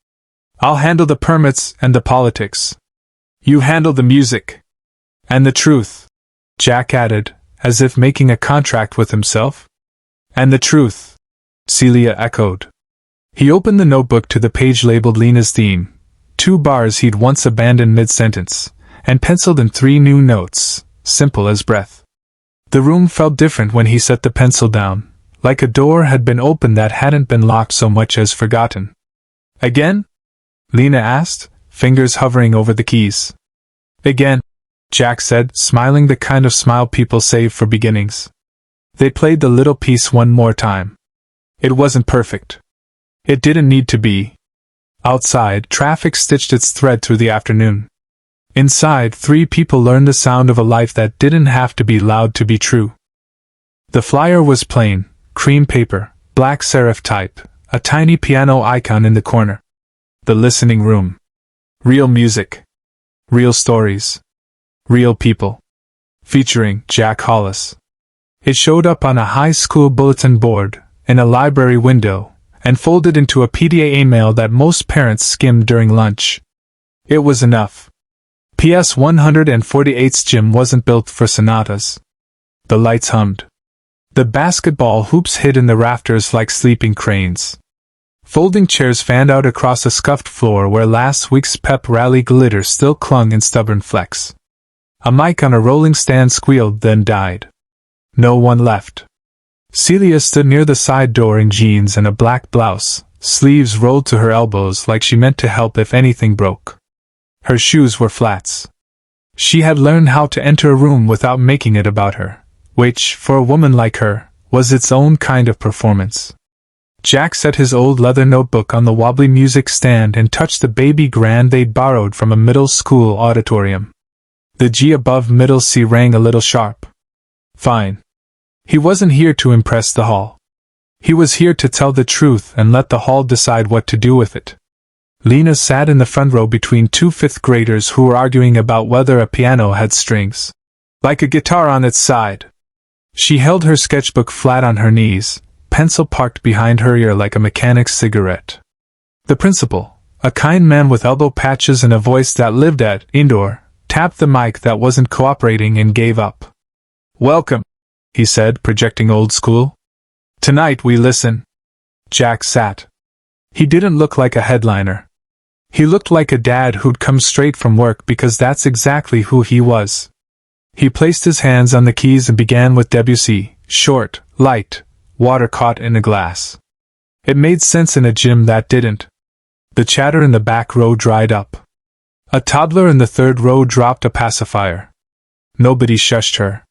I'll handle the permits and the politics. You handle the music. And the truth, Jack added, as if making a contract with himself. And the truth, Celia echoed. He opened the notebook to the page labeled Lena's theme, 2 bars he'd once abandoned mid-sentence, and penciled in 3 new notes, simple as breath. The room felt different when he set the pencil down, like a door had been opened that hadn't been locked so much as forgotten. Again? Lena asked, fingers hovering over the keys. Again, Jack said, smiling the kind of smile people save for beginnings. They played the little piece one more time. It wasn't perfect. It didn't need to be. Outside, traffic stitched its thread through the afternoon. Inside, 3 people learned the sound of a life that didn't have to be loud to be true. The flyer was plain, cream paper, black serif type, a tiny piano icon in the corner. The listening room. Real music. Real stories. Real people. Featuring Jack Hollis. It showed up on a high school bulletin board, in a library window, and folded into a PTA email that most parents skimmed during lunch. It was enough. PS 148's gym wasn't built for sonatas. The lights hummed. The basketball hoops hid in the rafters like sleeping cranes. Folding chairs fanned out across a scuffed floor where last week's pep rally glitter still clung in stubborn flecks. A mic on a rolling stand squealed, then died. No one left. Celia stood near the side door in jeans and a black blouse, sleeves rolled to her elbows like she meant to help if anything broke. Her shoes were flats. She had learned how to enter a room without making it about her, which, for a woman like her, was its own kind of performance. Jack set his old leather notebook on the wobbly music stand and touched the baby grand they'd borrowed from a middle school auditorium. The G above middle C rang a little sharp. Fine. He wasn't here to impress the hall. He was here to tell the truth and let the hall decide what to do with it. Lena sat in the front row between 2 fifth graders who were arguing about whether a piano had strings, like a guitar on its side. She held her sketchbook flat on her knees, pencil parked behind her ear like a mechanic's cigarette. The principal, a kind man with elbow patches and a voice that lived at indoor, tapped the mic that wasn't cooperating and gave up. Welcome, he said, projecting old school. Tonight we listen. Jack sat. He didn't look like a headliner. He looked like a dad who'd come straight from work because that's exactly who he was. He placed his hands on the keys and began with Debussy, short, light, water caught in a glass. It made sense in a gym that didn't. The chatter in the back row dried up. A toddler in the third row dropped a pacifier. Nobody shushed her.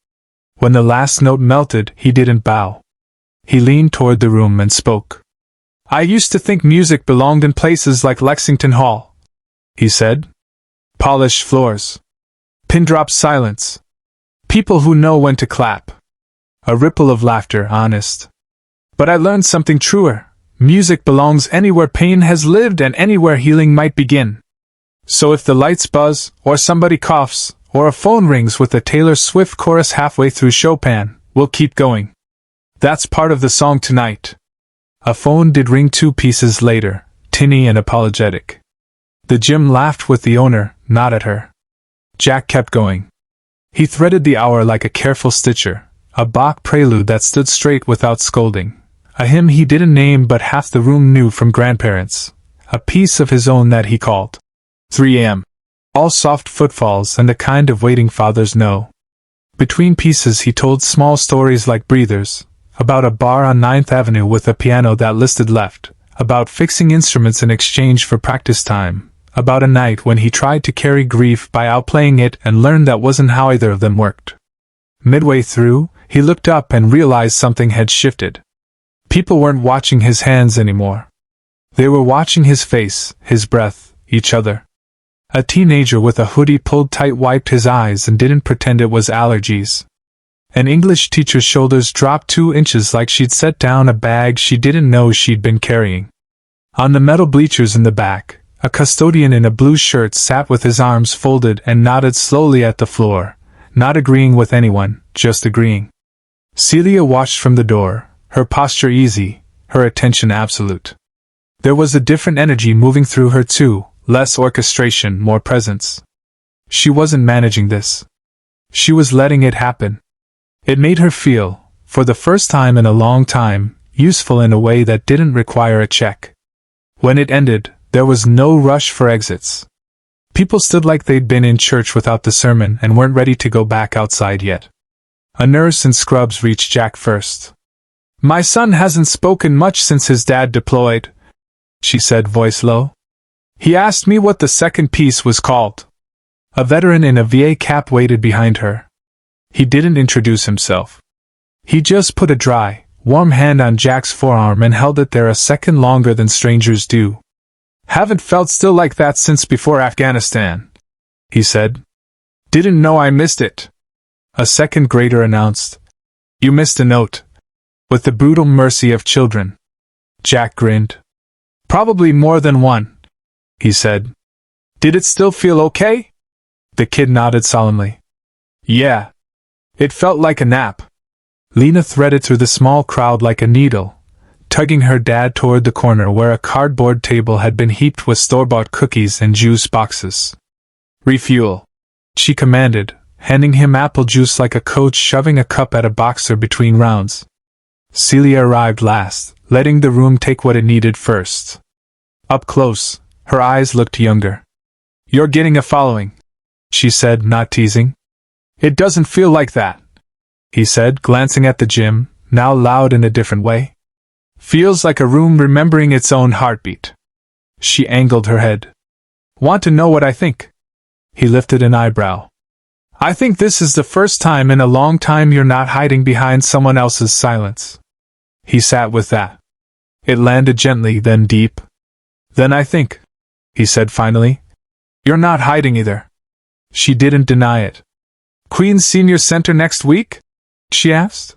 When the last note melted, he didn't bow. He leaned toward the room and spoke. I used to think music belonged in places like Lexington Hall, he said. Polished floors. Pin-drop silence. People who know when to clap. A ripple of laughter, honest. But I learned something truer. Music belongs anywhere pain has lived and anywhere healing might begin. So if the lights buzz, or somebody coughs, or a phone rings with a Taylor Swift chorus halfway through Chopin, we'll keep going. That's part of the song tonight. A phone did ring 2 pieces later, tinny and apologetic. The gym laughed with the owner, not at her. Jack kept going. He threaded the hour like a careful stitcher, a Bach prelude that stood straight without scolding, a hymn he didn't name but half the room knew from grandparents, a piece of his own that he called 3 a.m. All soft footfalls and the kind of waiting fathers know. Between pieces he told small stories like breathers, about a bar on 9th Avenue with a piano that listed left, about fixing instruments in exchange for practice time, about a night when he tried to carry grief by outplaying it and learned that wasn't how either of them worked. Midway through, he looked up and realized something had shifted. People weren't watching his hands anymore. They were watching his face, his breath, each other. A teenager with a hoodie pulled tight wiped his eyes and didn't pretend it was allergies. An English teacher's shoulders dropped 2 inches like she'd set down a bag she didn't know she'd been carrying. On the metal bleachers in the back, a custodian in a blue shirt sat with his arms folded and nodded slowly at the floor, not agreeing with anyone, just agreeing. Celia watched from the door, her posture easy, her attention absolute. There was a different energy moving through her too, less orchestration, more presence. She wasn't managing this. She was letting it happen. It made her feel, for the first time in a long time, useful in a way that didn't require a check. When it ended, there was no rush for exits. People stood like they'd been in church without the sermon and weren't ready to go back outside yet. A nurse in scrubs reached Jack first. "My son hasn't spoken much since his dad deployed," she said, voice low. "He asked me what the second piece was called." A veteran in a VA cap waited behind her. He didn't introduce himself. He just put a dry, warm hand on Jack's forearm and held it there a second longer than strangers do. "Haven't felt still like that since before Afghanistan," he said. "Didn't know I missed it." A second grader announced. "You missed a note. With the brutal mercy of children." Jack grinned. "Probably more than one," he said. "Did it still feel okay?" The kid nodded solemnly. "Yeah. It felt like a nap." Lena threaded through the small crowd like a needle, tugging her dad toward the corner where a cardboard table had been heaped with store-bought cookies and juice boxes. "Refuel," she commanded, handing him apple juice like a coach shoving a cup at a boxer between rounds. Celia arrived last, letting the room take what it needed first. Up close, her eyes looked younger. "You're getting a following," she said, not teasing. "It doesn't feel like that," he said, glancing at the gym, now loud in a different way. "Feels like a room remembering its own heartbeat." She angled her head. "Want to know what I think?" He lifted an eyebrow. "I think this is the first time in a long time you're not hiding behind someone else's silence." He sat with that. It landed gently, then deep. "Then I think," he said finally, "you're not hiding either." She didn't deny it. "Queen's Senior Center next week?" she asked.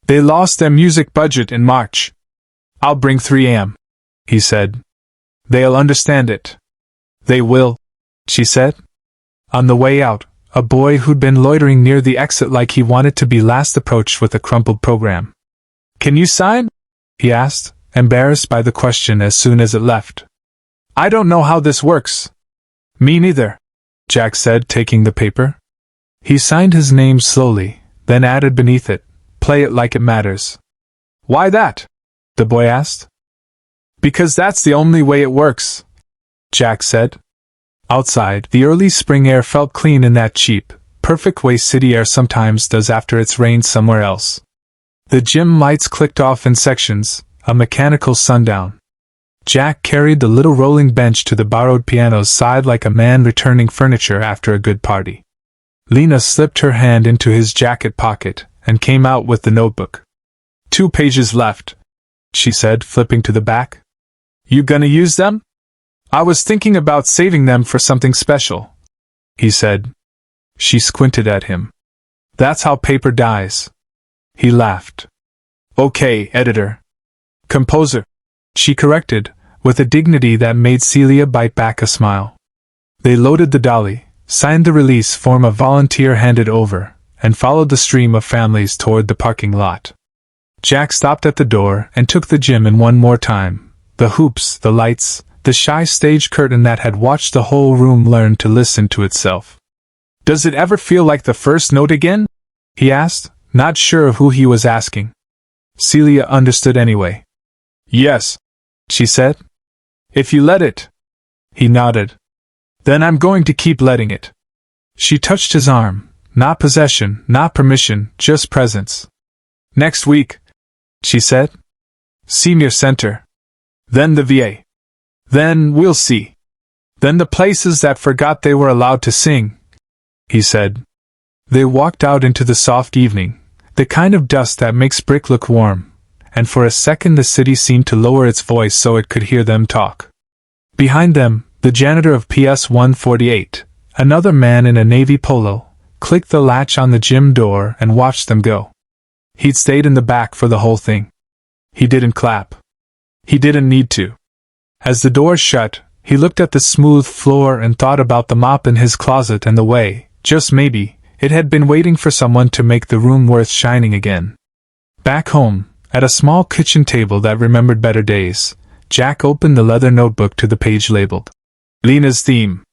"They lost their music budget in March." "I'll bring 3am, he said. "They'll understand it." "They will," she said. On the way out, a boy who'd been loitering near the exit like he wanted to be last approached with a crumpled program. "Can you sign?" he asked, embarrassed by the question as soon as it left. "I don't know how this works." "Me neither," Jack said, taking the paper. He signed his name slowly, then added beneath it, "Play it like it matters." "Why that?" the boy asked. "Because that's the only way it works," Jack said. Outside, the early spring air felt clean in that cheap, perfect way city air sometimes does after it's rained somewhere else. The gym lights clicked off in sections, a mechanical sundown. Jack carried the little rolling bench to the borrowed piano's side like a man returning furniture after a good party. Lena slipped her hand into his jacket pocket and came out with the notebook. 2 pages left, she said, flipping to the back. "You gonna use them?" "I was thinking about saving them for something special," he said. She squinted at him. "That's how paper dies." He laughed. "Okay, editor." "Composer," she corrected, with a dignity that made Celia bite back a smile. They loaded the dolly, signed the release form a volunteer handed over, and followed the stream of families toward the parking lot. Jack stopped at the door and took the gym in one more time. The hoops, the lights, the shy stage curtain that had watched the whole room learn to listen to itself. "Does it ever feel like the first note again?" he asked, not sure of who he was asking. Celia understood anyway. "Yes," she said. "If you let it." He nodded. "Then I'm going to keep letting it." She touched his arm, not possession, not permission, just presence. "Next week," she said. "Senior Center. Then the VA. Then we'll see. Then the places that forgot they were allowed to sing," he said. They walked out into the soft evening, the kind of dust that makes brick look warm, and for a second the city seemed to lower its voice so it could hear them talk. Behind them, the janitor of PS 148, another man in a navy polo, clicked the latch on the gym door and watched them go. He'd stayed in the back for the whole thing. He didn't clap. He didn't need to. As the door shut, He looked at the smooth floor and thought about the mop in his closet and the way, just maybe, it had been waiting for someone to make the room worth shining again. Back home, at a small kitchen table that remembered better days, Jack opened the leather notebook to the page labeled Lena's Theme.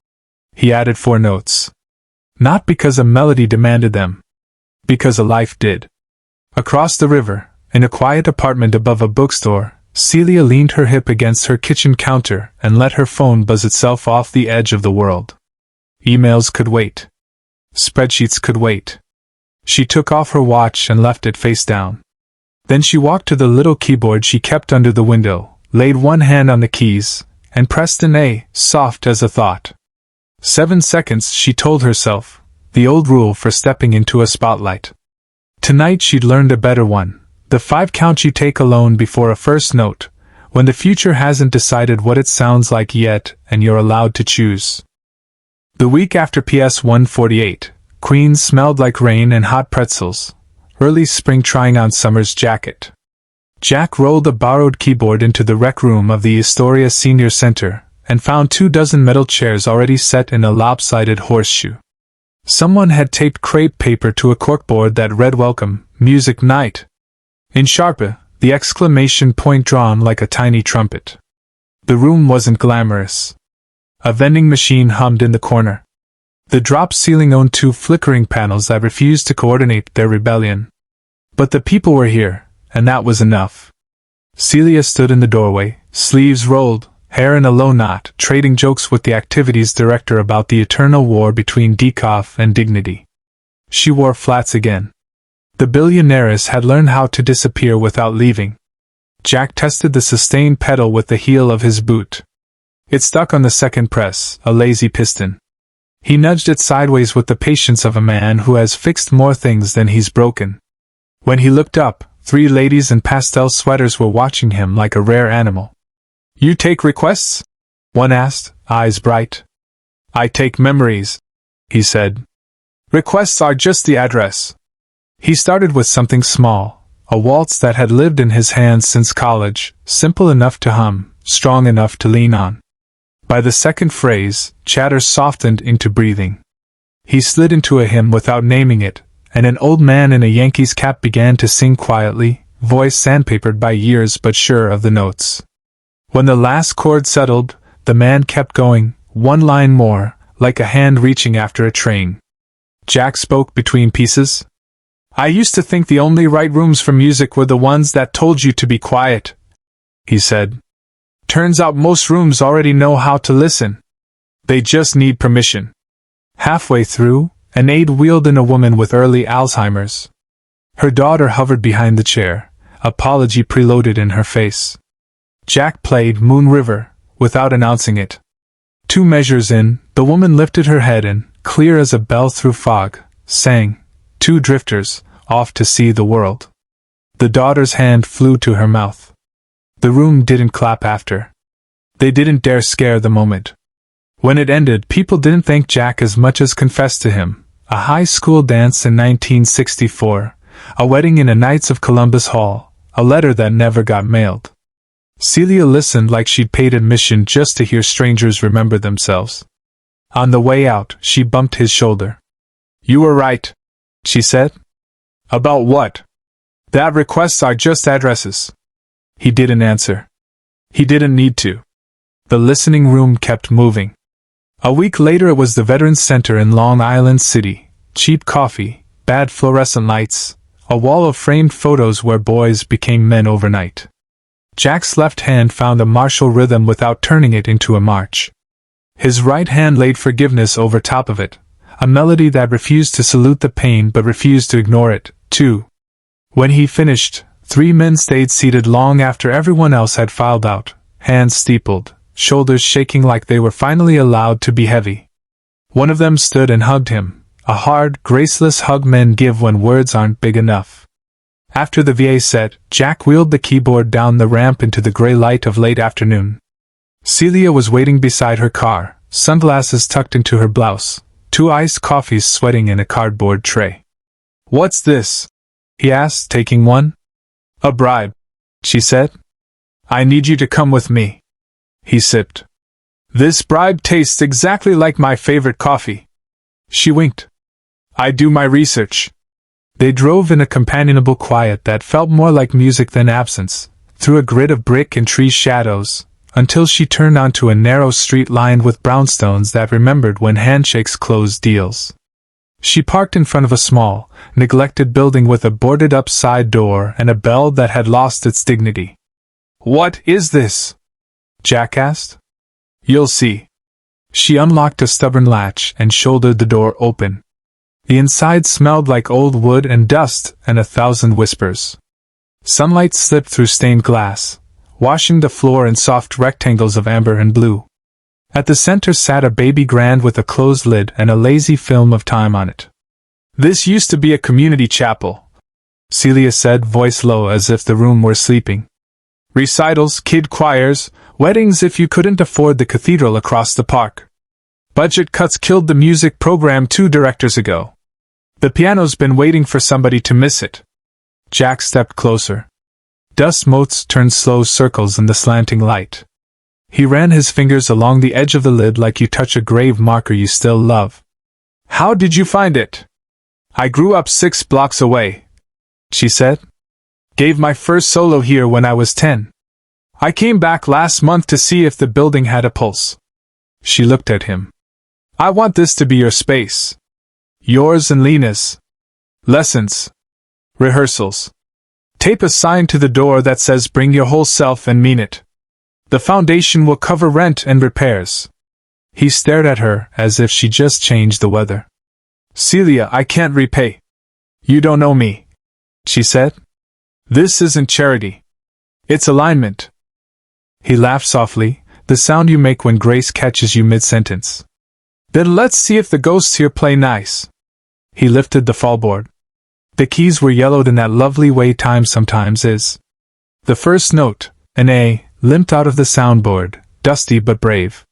He added 4 notes. Not because a melody demanded them. Because a life did. Across the river, in a quiet apartment above a bookstore, Celia leaned her hip against her kitchen counter and let her phone buzz itself off the edge of the world. Emails could wait. Spreadsheets could wait. She took off her watch and left it face down. Then she walked to the little keyboard she kept under the window, laid one hand on the keys, and pressed an A, soft as a thought. 7 seconds, she told herself, the old rule for stepping into a spotlight. Tonight she'd learned a better one, the 5 count you take alone before a first note, when the future hasn't decided what it sounds like yet and you're allowed to choose. The week after PS 148, Queens smelled like rain and hot pretzels. Early spring trying on summer's jacket. Jack rolled a borrowed keyboard into the rec room of the Astoria Senior Center and found 24 metal chairs already set in a lopsided horseshoe. Someone had taped crepe paper to a corkboard that read Welcome, Music Night. In Sharpa, the exclamation point drawn like a tiny trumpet. The room wasn't glamorous. A vending machine hummed in the corner. The drop ceiling owned 2 flickering panels that refused to coordinate their rebellion. But the people were here, and that was enough. Celia stood in the doorway, sleeves rolled, hair in a low knot, trading jokes with the activities director about the eternal war between decaf and dignity. She wore flats again. The billionaires had learned how to disappear without leaving. Jack tested the sustained pedal with the heel of his boot. It stuck on the second press, a lazy piston. He nudged it sideways with the patience of a man who has fixed more things than he's broken. When he looked up, 3 ladies in pastel sweaters were watching him like a rare animal. You take requests? One asked, eyes bright. I take memories, he said. Requests are just the address. He started with something small, a waltz that had lived in his hands since college, simple enough to hum, strong enough to lean on. By the second phrase, chatter softened into breathing. He slid into a hymn without naming it, and an old man in a Yankees cap began to sing quietly, voice sandpapered by years but sure of the notes. When the last chord settled, the man kept going, 1 line more, like a hand reaching after a train. Jack spoke between pieces. I used to think the only right rooms for music were the ones that told you to be quiet, he said. Turns out most rooms already know how to listen. They just need permission. Halfway through, an aide wheeled in a woman with early Alzheimer's. Her daughter hovered behind the chair, apology preloaded in her face. Jack played Moon River, without announcing it. 2 measures in, the woman lifted her head and, clear as a bell through fog, sang, 2 drifters, off to see the world. The daughter's hand flew to her mouth. The room didn't clap after. They didn't dare scare the moment. When it ended, people didn't thank Jack as much as confessed to him. A high school dance in 1964, a wedding in a Knights of Columbus Hall, a letter that never got mailed. Celia listened like she'd paid admission just to hear strangers remember themselves. On the way out, she bumped his shoulder. You were right, she said. About what? That requests are just addresses. He didn't answer. He didn't need to. The listening room kept moving. A week later it was the Veterans Center in Long Island City. Cheap coffee, bad fluorescent lights, a wall of framed photos where boys became men overnight. Jack's left hand found a martial rhythm without turning it into a march. His right hand laid forgiveness over top of it, a melody that refused to salute the pain but refused to ignore it, too. When he finished, 3 men stayed seated long after everyone else had filed out, hands steepled, shoulders shaking like they were finally allowed to be heavy. One of them stood and hugged him, a hard, graceless hug men give when words aren't big enough. After the VA set, Jack wheeled the keyboard down the ramp into the gray light of late afternoon. Celia was waiting beside her car, sunglasses tucked into her blouse, 2 iced coffees sweating in a cardboard tray. What's this? He asked, taking one. A bribe, she said. I need you to come with me. He sipped. This bribe tastes exactly like my favorite coffee. She winked. I do my research. They drove in a companionable quiet that felt more like music than absence, through a grid of brick and tree shadows, until she turned onto a narrow street lined with brownstones that remembered when handshakes closed deals. She parked in front of a small, neglected building with a boarded-up side door and a bell that had lost its dignity. What is this? Jack asked. You'll see. She unlocked a stubborn latch and shouldered the door open. The inside smelled like old wood and dust and 1,000 whispers. Sunlight slipped through stained glass, washing the floor in soft rectangles of amber and blue. At the center sat a baby grand with a closed lid and a lazy film of time on it. This used to be a community chapel, Celia said, voice low as if the room were sleeping. Recitals, kid choirs, weddings if you couldn't afford the cathedral across the park. Budget cuts killed the music program 2 directors ago. The piano's been waiting for somebody to miss it. Jack stepped closer. Dust motes turned slow circles in the slanting light. He ran his fingers along the edge of the lid like you touch a grave marker you still love. How did you find it? I grew up 6 blocks away, she said. Gave my first solo here when I was 10. I came back last month to see if the building had a pulse. She looked at him. I want this to be your space. Yours and Lena's. Lessons. Rehearsals. Tape a sign to the door that says bring your whole self and mean it. The foundation will cover rent and repairs. He stared at her as if she just changed the weather. Celia, I can't repay. You don't know me, she said. This isn't charity. It's alignment. He laughed softly, the sound you make when Grace catches you mid-sentence. Then let's see if the ghosts here play nice. He lifted the fallboard. The keys were yellowed in that lovely way time sometimes is. The first note, an A, limped out of the soundboard, dusty but brave.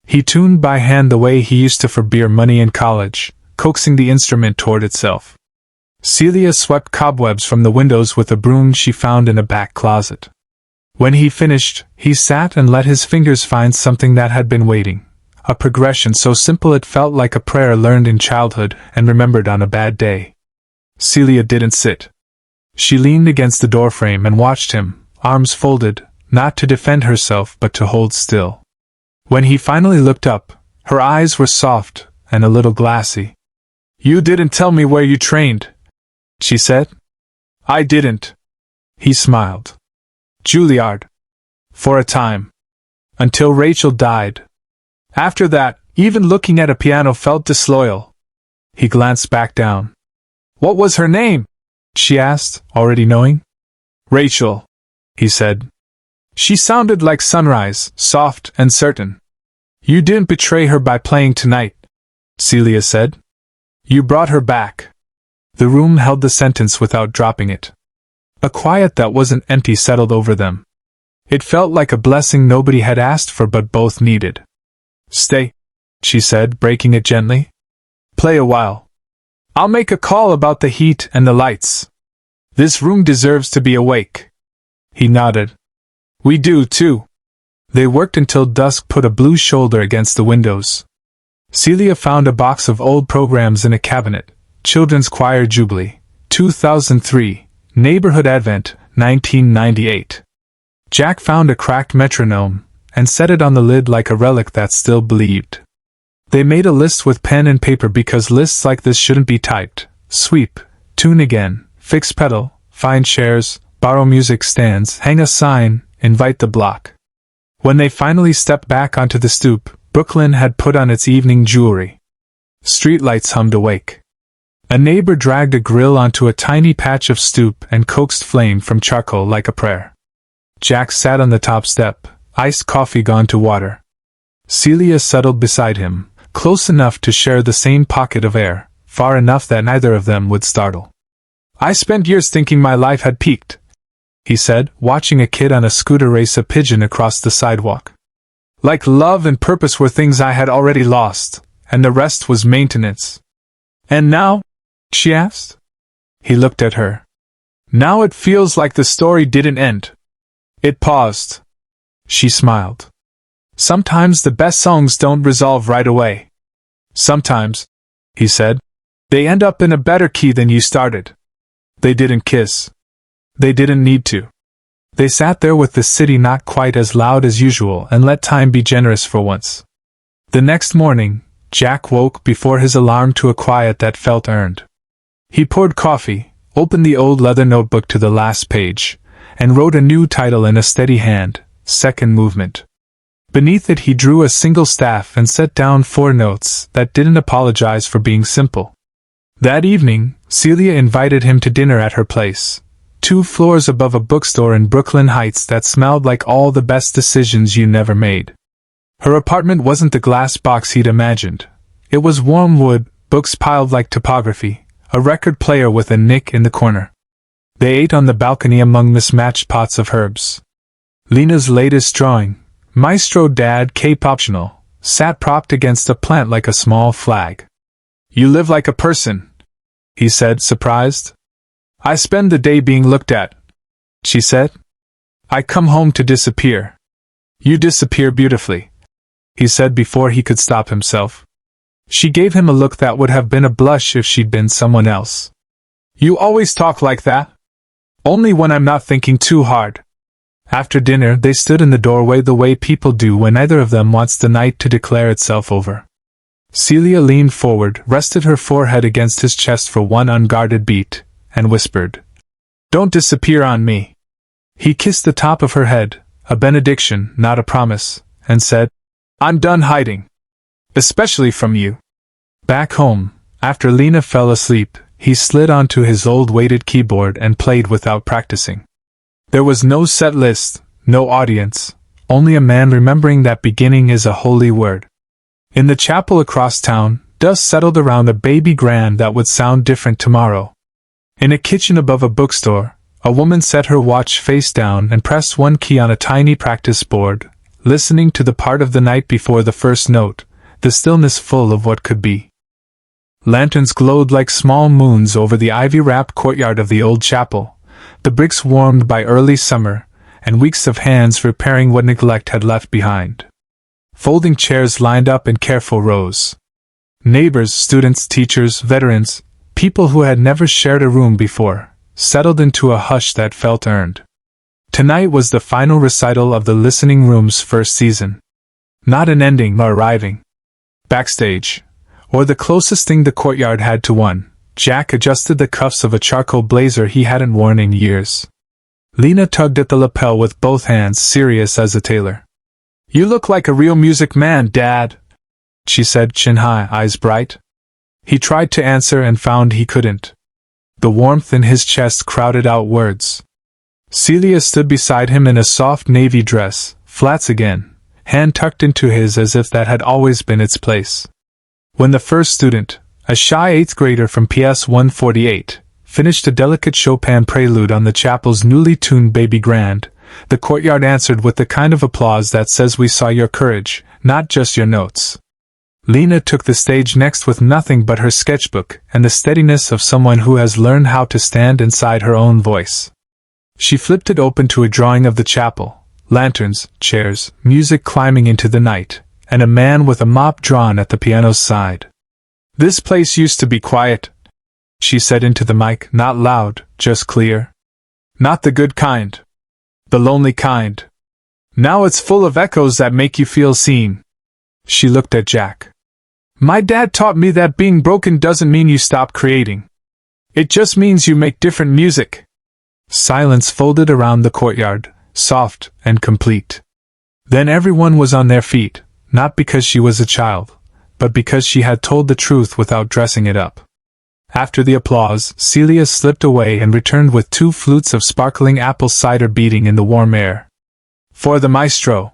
He tuned by hand the way he used to for beer money in college, coaxing the instrument toward itself. Celia swept cobwebs from the windows with a broom she found in a back closet. When he finished, he sat and let his fingers find something that had been waiting, a progression so simple it felt like a prayer learned in childhood and remembered on a bad day. Celia didn't sit. She leaned against the doorframe and watched him, arms folded, not to defend herself but to hold still. When he finally looked up, her eyes were soft and a little glassy. You didn't tell me where you trained, she said. I didn't. He smiled. Juilliard. For a time. Until Rachel died. After that, even looking at a piano felt disloyal. He glanced back down. What was her name? She asked, already knowing. Rachel, he said. She sounded like sunrise, soft and certain. You didn't betray her by playing tonight, Celia said. You brought her back. The room held the sentence without dropping it. A quiet that wasn't empty settled over them. It felt like a blessing nobody had asked for but both needed. Stay, she said, breaking it gently. Play a while. I'll make a call about the heat and the lights. This room deserves to be awake. He nodded. We do, too. They worked until dusk put a blue shoulder against the windows. Celia found a box of old programs in a cabinet. Children's Choir Jubilee, 2003, Neighborhood Advent, 1998. Jack found a cracked metronome, and set it on the lid like a relic that still believed. They made a list with pen and paper because lists like this shouldn't be typed. Sweep, tune again, fix pedal, find shares, borrow music stands, hang a sign, invite the block. When they finally stepped back onto the stoop, Brooklyn had put on its evening jewelry. Streetlights hummed awake. A neighbor dragged a grill onto a tiny patch of stoop and coaxed flame from charcoal like a prayer. Jack sat on the top step, iced coffee gone to water. Celia settled beside him, close enough to share the same pocket of air, far enough that neither of them would startle. I spent years thinking my life had peaked, he said, watching a kid on a scooter race a pigeon across the sidewalk. Like love and purpose were things I had already lost, and the rest was maintenance. And now? She asked. He looked at her. Now it feels like the story didn't end. It paused. She smiled. Sometimes the best songs don't resolve right away. Sometimes, he said, they end up in a better key than you started. They didn't kiss. They didn't need to. They sat there with the city not quite as loud as usual and let time be generous for once. The next morning, Jack woke before his alarm to a quiet that felt earned. He poured coffee, opened the old leather notebook to the last page, and wrote a new title in a steady hand, Second Movement. Beneath it he drew a single staff and set down 4 notes that didn't apologize for being simple. That evening, Celia invited him to dinner at her place, 2 floors above a bookstore in Brooklyn Heights that smelled like all the best decisions you never made. Her apartment wasn't the glass box he'd imagined. It was warm wood, books piled like topography, a record player with a nick in the corner. They ate on the balcony among mismatched pots of herbs. Lena's latest drawing, Maestro Dad Cape Optional, sat propped against a plant like a small flag. "You live like a person," he said, surprised. "I spend the day being looked at," she said. "I come home to disappear." "You disappear beautifully," he said before he could stop himself. She gave him a look that would have been a blush if she'd been someone else. "You always talk like that?" "Only when I'm not thinking too hard." After dinner they stood in the doorway the way people do when neither of them wants the night to declare itself over. Celia leaned forward, rested her forehead against his chest for one unguarded beat, and whispered, "Don't disappear on me." He kissed the top of her head, a benediction, not a promise, and said, "I'm done hiding. Especially from you." Back home, after Lena fell asleep, he slid onto his old weighted keyboard and played without practicing. There was no set list, no audience, only a man remembering that beginning is a holy word. In the chapel across town, dust settled around a baby grand that would sound different tomorrow. In a kitchen above a bookstore, a woman set her watch face down and pressed one key on a tiny practice board, listening to the part of the night before the first note, the stillness full of what could be. Lanterns glowed like small moons over the ivy-wrapped courtyard of the old chapel, the bricks warmed by early summer, and weeks of hands repairing what neglect had left behind. Folding chairs lined up in careful rows. Neighbors, students, teachers, veterans, people who had never shared a room before, settled into a hush that felt earned. Tonight was the final recital of the Listening Room's first season. Not an ending nor arriving. Backstage, or the closest thing the courtyard had to one, Jack adjusted the cuffs of a charcoal blazer he hadn't worn in years. Lena tugged at the lapel with both hands, serious as a tailor. "You look like a real music man, Dad," she said, chin high, eyes bright. He tried to answer and found he couldn't. The warmth in his chest crowded out words. Celia stood beside him in a soft navy dress, flats again, hand tucked into his as if that had always been its place. When the first student, a shy 8th grader from PS 148, finished a delicate Chopin prelude on the chapel's newly tuned Baby Grand, the courtyard answered with the kind of applause that says we saw your courage, not just your notes. Lena took the stage next with nothing but her sketchbook and the steadiness of someone who has learned how to stand inside her own voice. She flipped it open to a drawing of the chapel, lanterns, chairs, music climbing into the night, and a man with a mop drawn at the piano's side. "This place used to be quiet," she said into the mic, not loud, just clear. "Not the good kind. The lonely kind. Now it's full of echoes that make you feel seen." She looked at Jack. "My dad taught me that being broken doesn't mean you stop creating. It just means you make different music." Silence folded around the courtyard, soft and complete. Then everyone was on their feet, not because she was a child, but because she had told the truth without dressing it up. After the applause, Celia slipped away and returned with 2 flutes of sparkling apple cider beating in the warm air. "For the maestro,"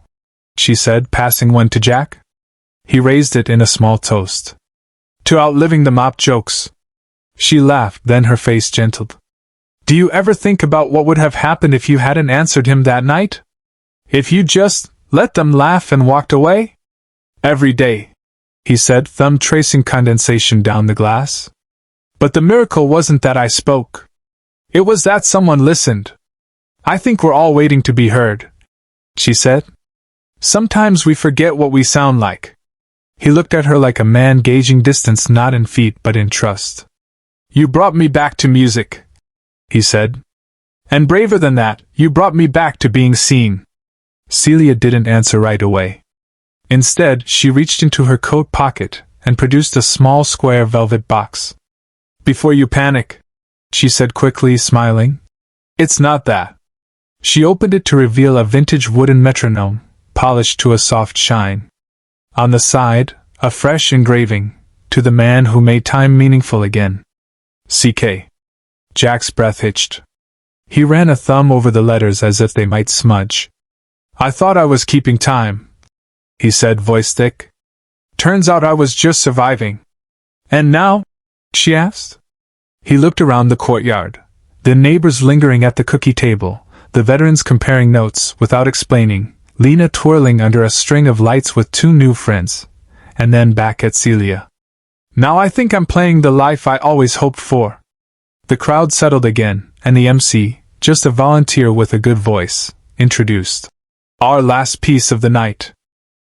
she said, passing one to Jack. He raised it in a small toast. "To outliving the mop jokes." She laughed, then her face gentled. "Do you ever think about what would have happened if you hadn't answered him that night? If you just let them laugh and walked away?" "Every day," he said, thumb tracing condensation down the glass. "But the miracle wasn't that I spoke. It was that someone listened. I think we're all waiting to be heard," she said. Sometimes we forget what we sound like." He looked at her like a man gauging distance not in feet but in trust. "You brought me back to music," he said. "And braver than that, you brought me back to being seen." Celia didn't answer right away. Instead, she reached into her coat pocket and produced a small square velvet box. "Before you panic," she said quickly, smiling. "It's not that." She opened it to reveal a vintage wooden metronome, polished to a soft shine. On the side, a fresh engraving, "To the man who made time meaningful again. CK." Jack's breath hitched. He ran a thumb over the letters as if they might smudge. "I thought I was keeping time," he said, voice thick. "Turns out I was just surviving." "And now?" she asked. He looked around the courtyard. The neighbors lingering at the cookie table, the veterans comparing notes without explaining, Lena twirling under a string of lights with two new friends, and then back at Celia. "Now I think I'm playing the life I always hoped for." The crowd settled again, and the MC, just a volunteer with a good voice, introduced our last piece of the night.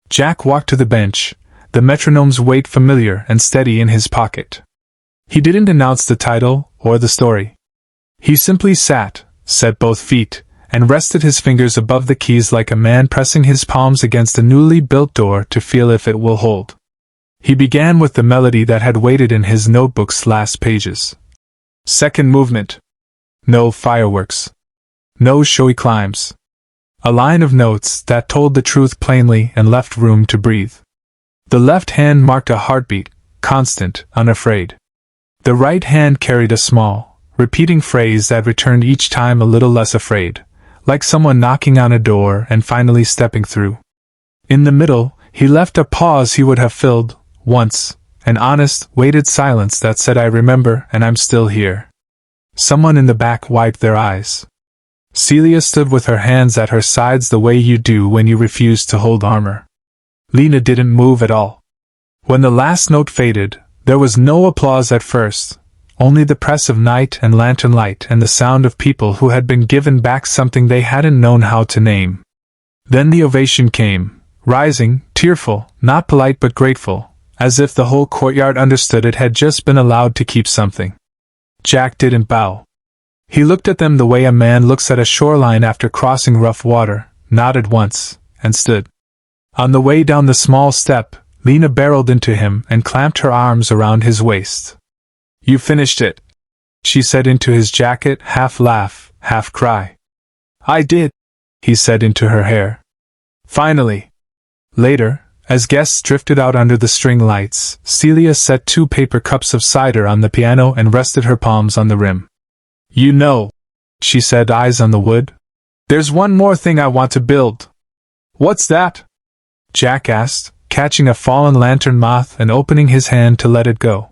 Jack walked to the bench, the metronome's weight familiar and steady in his pocket. He didn't announce the title or the story. He simply sat, set both feet, and rested his fingers above the keys like a man pressing his palms against a newly built door to feel if it will hold. He began with the melody that had waited in his notebook's last pages. Second movement. No fireworks. No showy climbs. A line of notes that told the truth plainly and left room to breathe. The left hand marked a heartbeat, constant, unafraid. The right hand carried a small, repeating phrase that returned each time a little less afraid, like someone knocking on a door and finally stepping through. In the middle, he left a pause he would have filled, once, an honest, weighted silence that said, "I remember and I'm still here." Someone in the back wiped their eyes. Celia stood with her hands at her sides the way you do when you refuse to hold armor. Lena didn't move at all. When the last note faded, there was no applause at first, only the press of night and lantern light and the sound of people who had been given back something they hadn't known how to name. Then the ovation came, rising, tearful, not polite but grateful, as if the whole courtyard understood it had just been allowed to keep something. Jack didn't bow. He looked at them the way a man looks at a shoreline after crossing rough water, nodded once, and stood. On the way down the small step, Lena barreled into him and clamped her arms around his waist. "You finished it," she said into his jacket, half laugh, half cry. "I did," he said into her hair. "Finally." Later, as guests drifted out under the string lights, Celia set 2 paper cups of cider on the piano and rested her palms on the rim. "You know," she said, eyes on the wood, "there's one more thing I want to build." "What's that?" Jack asked, catching a fallen lantern moth and opening his hand to let it go.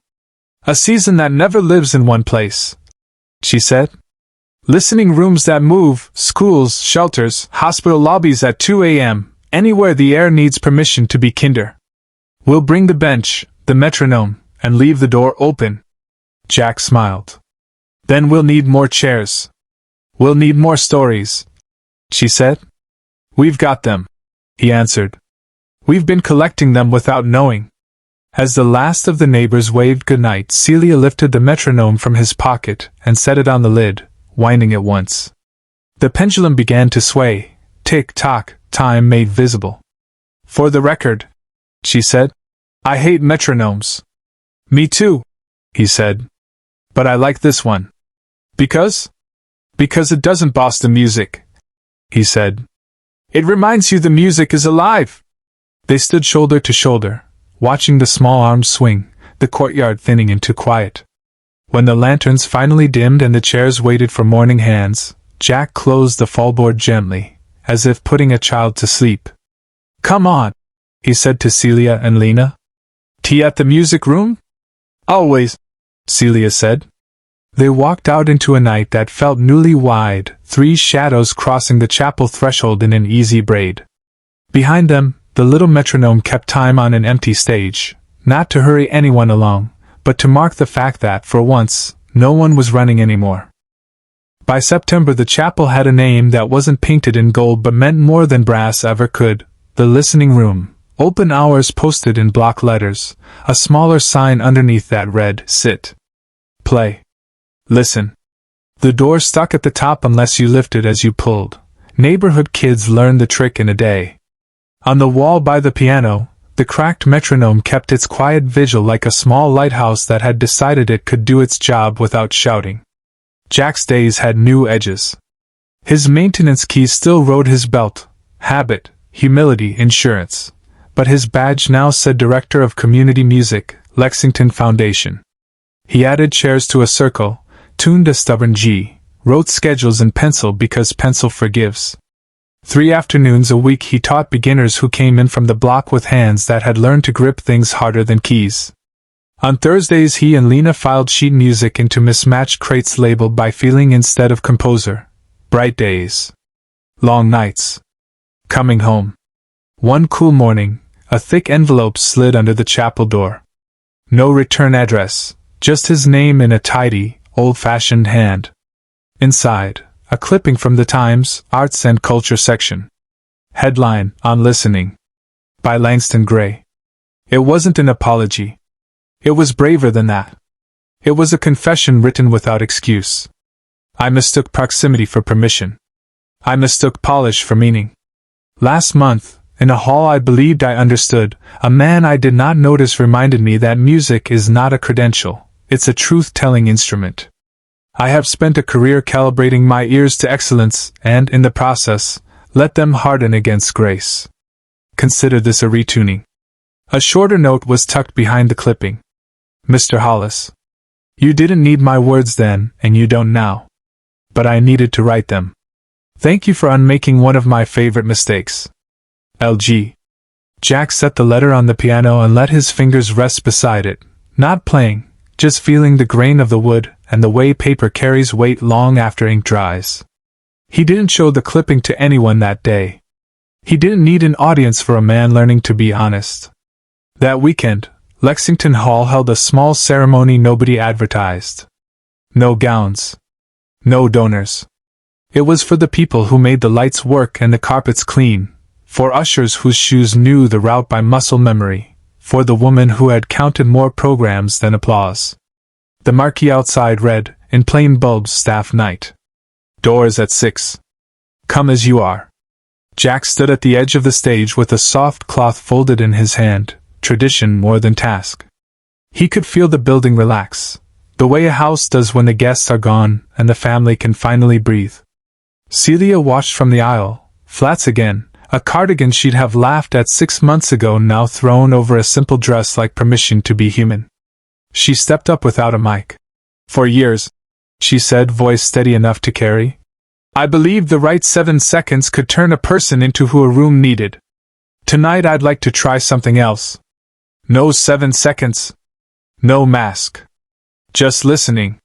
"A season that never lives in one place," she said. "Listening rooms that move, schools, shelters, hospital lobbies at 2 a.m., anywhere the air needs permission to be kinder. We'll bring the bench, the metronome, and leave the door open." Jack smiled. "Then we'll need more chairs. We'll need more stories," she said. "We've got them," he answered. "We've been collecting them without knowing." As the last of the neighbors waved goodnight, Celia lifted the metronome from his pocket and set it on the lid, winding it once. The pendulum began to sway, tick-tock, time made visible. "For the record," she said, "I hate metronomes." "Me too," he said. "But I like this one." "Because?" "Because it doesn't boss the music," he said. "It reminds you the music is alive." They stood shoulder to shoulder, watching the small arms swing, the courtyard thinning into quiet. When the lanterns finally dimmed and the chairs waited for morning hands, Jack closed the fallboard gently, as if putting a child to sleep. "Come on," he said to Celia and Lena. "Tea at the music room?" "Always," Celia said. They walked out into a night that felt newly wide, 3 shadows crossing the chapel threshold in an easy braid. Behind them, the little metronome kept time on an empty stage, not to hurry anyone along, but to mark the fact that, for once, no one was running anymore. By September the chapel had a name that wasn't painted in gold but meant more than brass ever could, the listening room, open hours posted in block letters, a smaller sign underneath that read, sit, play, listen. The door stuck at the top unless you lifted as you pulled. Neighborhood kids learned the trick in a day. On the wall by the piano, the cracked metronome kept its quiet vigil like a small lighthouse that had decided it could do its job without shouting. Jack's days had new edges. His maintenance keys still rode his belt, habit, humility, insurance. But his badge now said Director of Community Music, Lexington Foundation. He added chairs to a circle, tuned a stubborn G, wrote schedules in pencil because pencil forgives. 3 afternoons a week he taught beginners who came in from the block with hands that had learned to grip things harder than keys. On Thursdays he and Lena filed sheet music into mismatched crates labeled by feeling instead of composer. Bright days. Long nights. Coming home. One cool morning, a thick envelope slid under the chapel door. No return address, just his name in a tidy, old-fashioned hand. Inside, a clipping from the Times, Arts and Culture section. Headline, On Listening. By Langston Gray. It wasn't an apology. It was braver than that. It was a confession written without excuse. I mistook proximity for permission. I mistook polish for meaning. Last month, in a hall I believed I understood, a man I did not notice reminded me that music is not a credential. It's a truth-telling instrument. I have spent a career calibrating my ears to excellence, and, in the process, let them harden against grace. Consider this a retuning. A shorter note was tucked behind the clipping. Mr. Hollis. You didn't need my words then, and you don't now. But I needed to write them. Thank you for unmaking one of my favorite mistakes. LG. Jack set the letter on the piano and let his fingers rest beside it, not playing, just feeling the grain of the wood and the way paper carries weight long after ink dries. He didn't show the clipping to anyone that day. He didn't need an audience for a man learning to be honest. That weekend, Lexington Hall held a small ceremony nobody advertised. No gowns. No donors. It was for the people who made the lights work and the carpets clean, for ushers whose shoes knew the route by muscle memory, for the woman who had counted more programs than applause. The marquee outside read, in plain bulbs, Staff Night. Doors at 6. Come as you are. Jack stood at the edge of the stage with a soft cloth folded in his hand, tradition more than task. He could feel the building relax, the way a house does when the guests are gone and the family can finally breathe. Celia watched from the aisle, flats again, a cardigan she'd have laughed at 6 months ago now thrown over a simple dress like permission to be human. She stepped up without a mic. For years, she said, voice steady enough to carry, I believed the right 7 seconds could turn a person into who a room needed. Tonight I'd like to try something else. No 7 seconds. No mask. Just listening.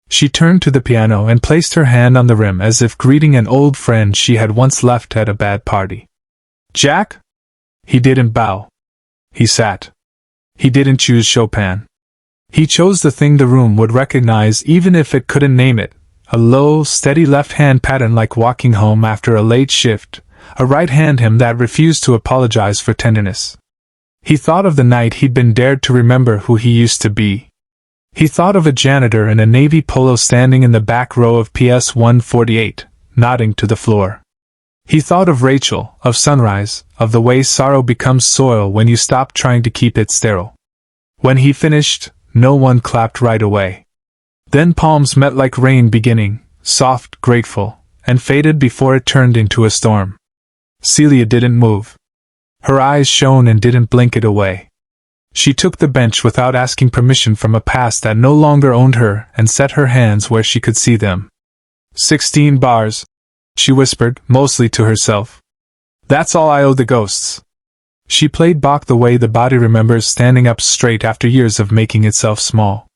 She turned to the piano and placed her hand on the rim as if greeting an old friend she had once left at a bad party. Jack? He didn't bow. He sat. He didn't choose Chopin. He chose the thing the room would recognize even if it couldn't name it, a low, steady left-hand pattern like walking home after a late shift, a right-hand hymn that refused to apologize for tenderness. He thought of the night he'd been dared to remember who he used to be. He thought of a janitor in a navy polo standing in the back row of PS 148, nodding to the floor. He thought of Rachel, of sunrise, of the way sorrow becomes soil when you stop trying to keep it sterile. When he finished, no one clapped right away. Then palms met like rain beginning, soft, grateful, and faded before it turned into a storm. Celia didn't move. Her eyes shone and didn't blink it away. She took the bench without asking permission from a past that no longer owned her and set her hands where she could see them. 16 bars, she whispered, mostly to herself. That's all I owe the ghosts. She played Bach the way the body remembers standing up straight after years of making itself small.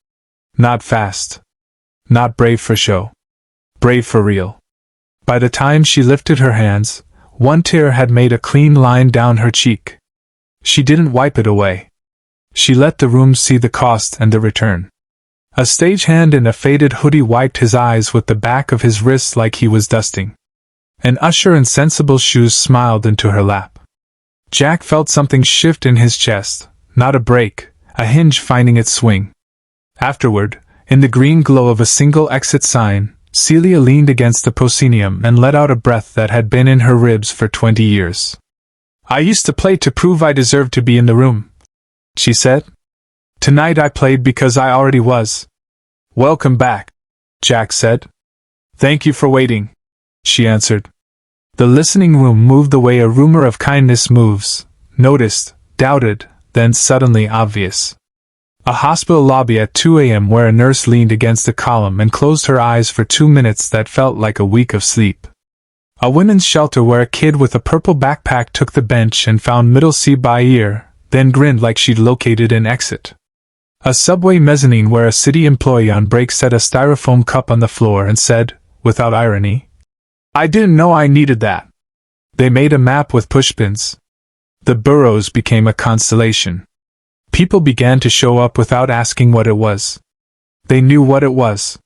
Not fast. Not brave for show. Brave for real. By the time she lifted her hands, one tear had made a clean line down her cheek. She didn't wipe it away. She let the room see the cost and the return. A stagehand in a faded hoodie wiped his eyes with the back of his wrist like he was dusting. An usher in sensible shoes smiled into her lap. Jack felt something shift in his chest, not a break, a hinge finding its swing. Afterward, in the green glow of a single exit sign, Celia leaned against the proscenium and let out a breath that had been in her ribs for 20 years. "I used to play to prove I deserved to be in the room," she said. "Tonight I played because I already was." "Welcome back," Jack said. "Thank you for waiting," she answered. The listening room moved the way a rumor of kindness moves, noticed, doubted, then suddenly obvious. A hospital lobby at 2 a.m. where a nurse leaned against a column and closed her eyes for 2 minutes that felt like a week of sleep. A women's shelter where a kid with a purple backpack took the bench and found middle C by ear, then grinned like she'd located an exit. A subway mezzanine where a city employee on break set a styrofoam cup on the floor and said, without irony, "I didn't know I needed that." They made a map with pushpins. The boroughs became a constellation. People began to show up without asking what it was. They knew what it was.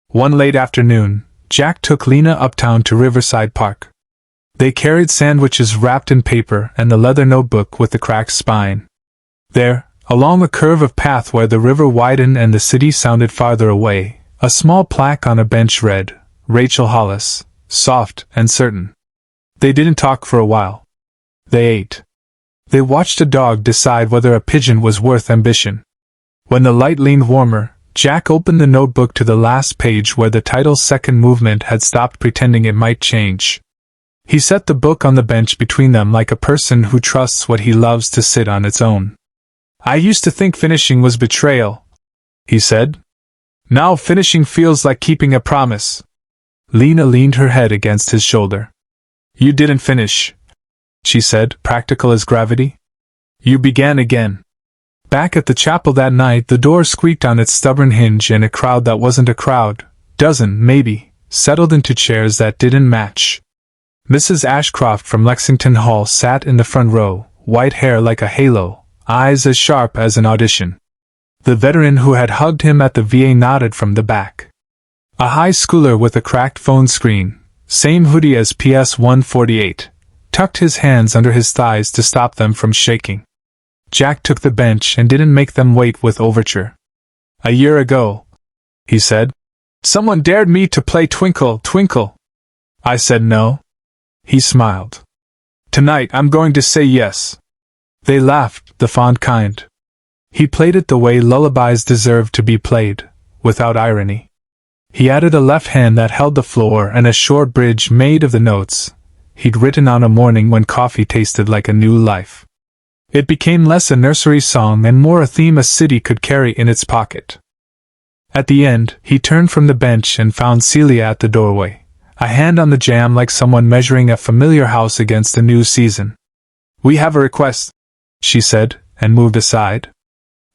One late afternoon, Jack took Lena uptown to Riverside Park. They carried sandwiches wrapped in paper and the leather notebook with the cracked spine. There, along a curve of path where the river widened and the city sounded farther away, a small plaque on a bench read, "Rachel Hollis, soft and certain." They didn't talk for a while. They ate. They watched a dog decide whether a pigeon was worth ambition. When the light leaned warmer, Jack opened the notebook to the last page where the title's second movement had stopped pretending it might change. He set the book on the bench between them like a person who trusts what he loves to sit on its own. "I used to think finishing was betrayal," he said. "Now finishing feels like keeping a promise." Lena leaned her head against his shoulder. "You didn't finish," she said, practical as gravity. "You began again." Back at the chapel that night, the door squeaked on its stubborn hinge and a crowd that wasn't a crowd, dozen, maybe, settled into chairs that didn't match. Mrs. Ashcroft from Lexington Hall sat in the front row, white hair like a halo, eyes as sharp as an audition. The veteran who had hugged him at the VA nodded from the back. A high schooler with a cracked phone screen, same hoodie as PS 148, tucked his hands under his thighs to stop them from shaking. Jack took the bench and didn't make them wait with overture. "A year ago," he said, "someone dared me to play Twinkle, Twinkle. I said no." He smiled. "Tonight I'm going to say yes." They laughed, the fond kind. He played it the way lullabies deserve to be played, without irony. He added a left hand that held the floor and a short bridge made of the notes he'd written on a morning when coffee tasted like a new life. It became less a nursery song and more a theme a city could carry in its pocket. At the end, he turned from the bench and found Celia at the doorway, a hand on the jamb like someone measuring a familiar house against a new season. "We have a request," she said, and moved aside.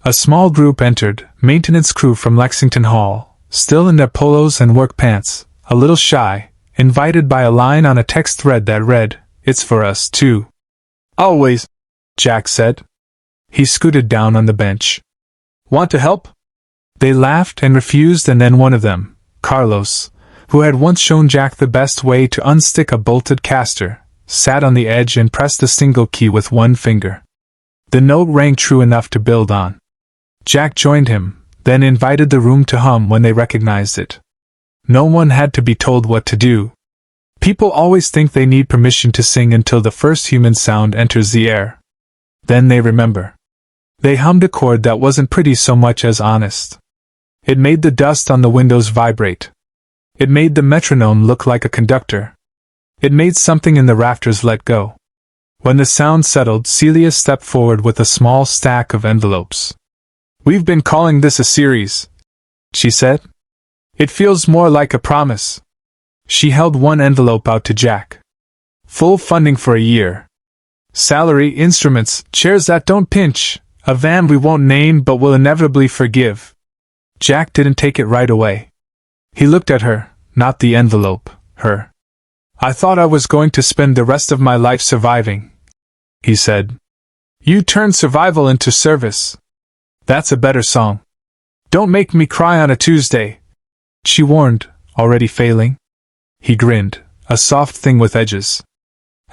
A small group entered, maintenance crew from Lexington Hall, still in their polos and work pants, a little shy, invited by a line on a text thread that read, "It's for us, too." "Always," Jack said. He scooted down on the bench. "Want to help?" They laughed and refused, and then one of them, Carlos, who had once shown Jack the best way to unstick a bolted caster, sat on the edge and pressed a single key with one finger. The note rang true enough to build on. Jack joined him, then invited the room to hum when they recognized it. No one had to be told what to do. People always think they need permission to sing until the first human sound enters the air. Then they remember. They hummed a chord that wasn't pretty so much as honest. It made the dust on the windows vibrate. It made the metronome look like a conductor. It made something in the rafters let go. When the sound settled, Celia stepped forward with a small stack of envelopes. "We've been calling this a series," she said. "It feels more like a promise." She held one envelope out to Jack. "Full funding for a year. Salary, instruments, chairs that don't pinch, a van we won't name but will inevitably forgive." Jack didn't take it right away. He looked at her, not the envelope, her. "I thought I was going to spend the rest of my life surviving," he said. "You turned survival into service. That's a better song. Don't make me cry on a Tuesday," she warned, already failing. He grinned, a soft thing with edges.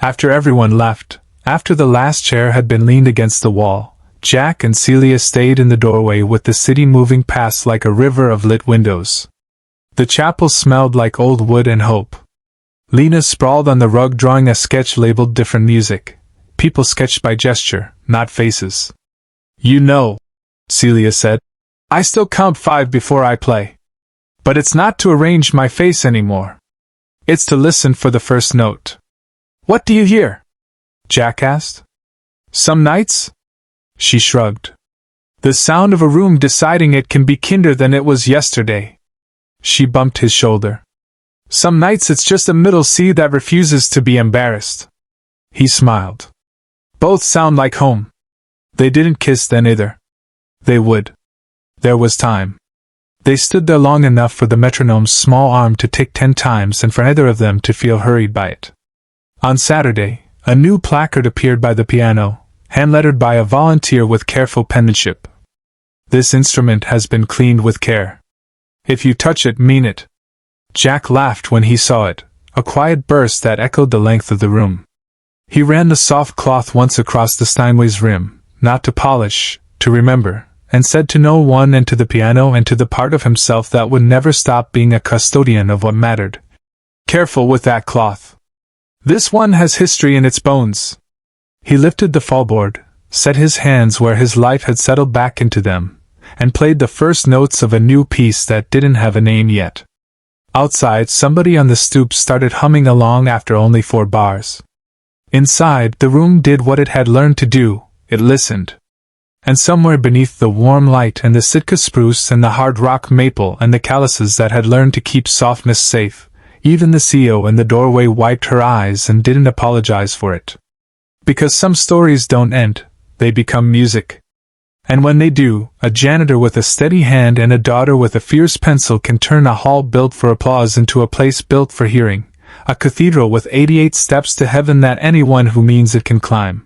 After everyone left, After the last chair had been leaned against the wall, Jack and Celia stayed in the doorway with the city moving past like a river of lit windows. The chapel smelled like old wood and hope. Lena sprawled on the rug drawing a sketch labeled different music. People sketched by gesture, not faces. You know, Celia said, I still count 5 before I play. But it's not to arrange my face anymore. It's to listen for the first note. What do you hear? Jack asked. Some nights? She shrugged. The sound of a room deciding it can be kinder than it was yesterday. She bumped his shoulder. Some nights it's just a middle C that refuses to be embarrassed. He smiled. Both sound like home. They didn't kiss then either. They would. There was time. They stood there long enough for the metronome's small arm to tick 10 times and for neither of them to feel hurried by it. On Saturday, a new placard appeared by the piano, hand-lettered by a volunteer with careful penmanship. This instrument has been cleaned with care. If you touch it, mean it. Jack laughed when he saw it, a quiet burst that echoed the length of the room. He ran the soft cloth once across the Steinway's rim, not to polish, to remember, and said to no one and to the piano and to the part of himself that would never stop being a custodian of what mattered. Careful with that cloth. This one has history in its bones. He lifted the fallboard, set his hands where his life had settled back into them, and played the first notes of a new piece that didn't have a name yet. Outside, somebody on the stoop started humming along after only 4 bars. Inside, the room did what it had learned to do, it listened. And somewhere beneath the warm light and the Sitka spruce and the hard rock maple and the callouses that had learned to keep softness safe, even the CEO in the doorway wiped her eyes and didn't apologize for it. Because some stories don't end, they become music. And when they do, a janitor with a steady hand and a daughter with a fierce pencil can turn a hall built for applause into a place built for hearing, a cathedral with 88 steps to heaven that anyone who means it can climb.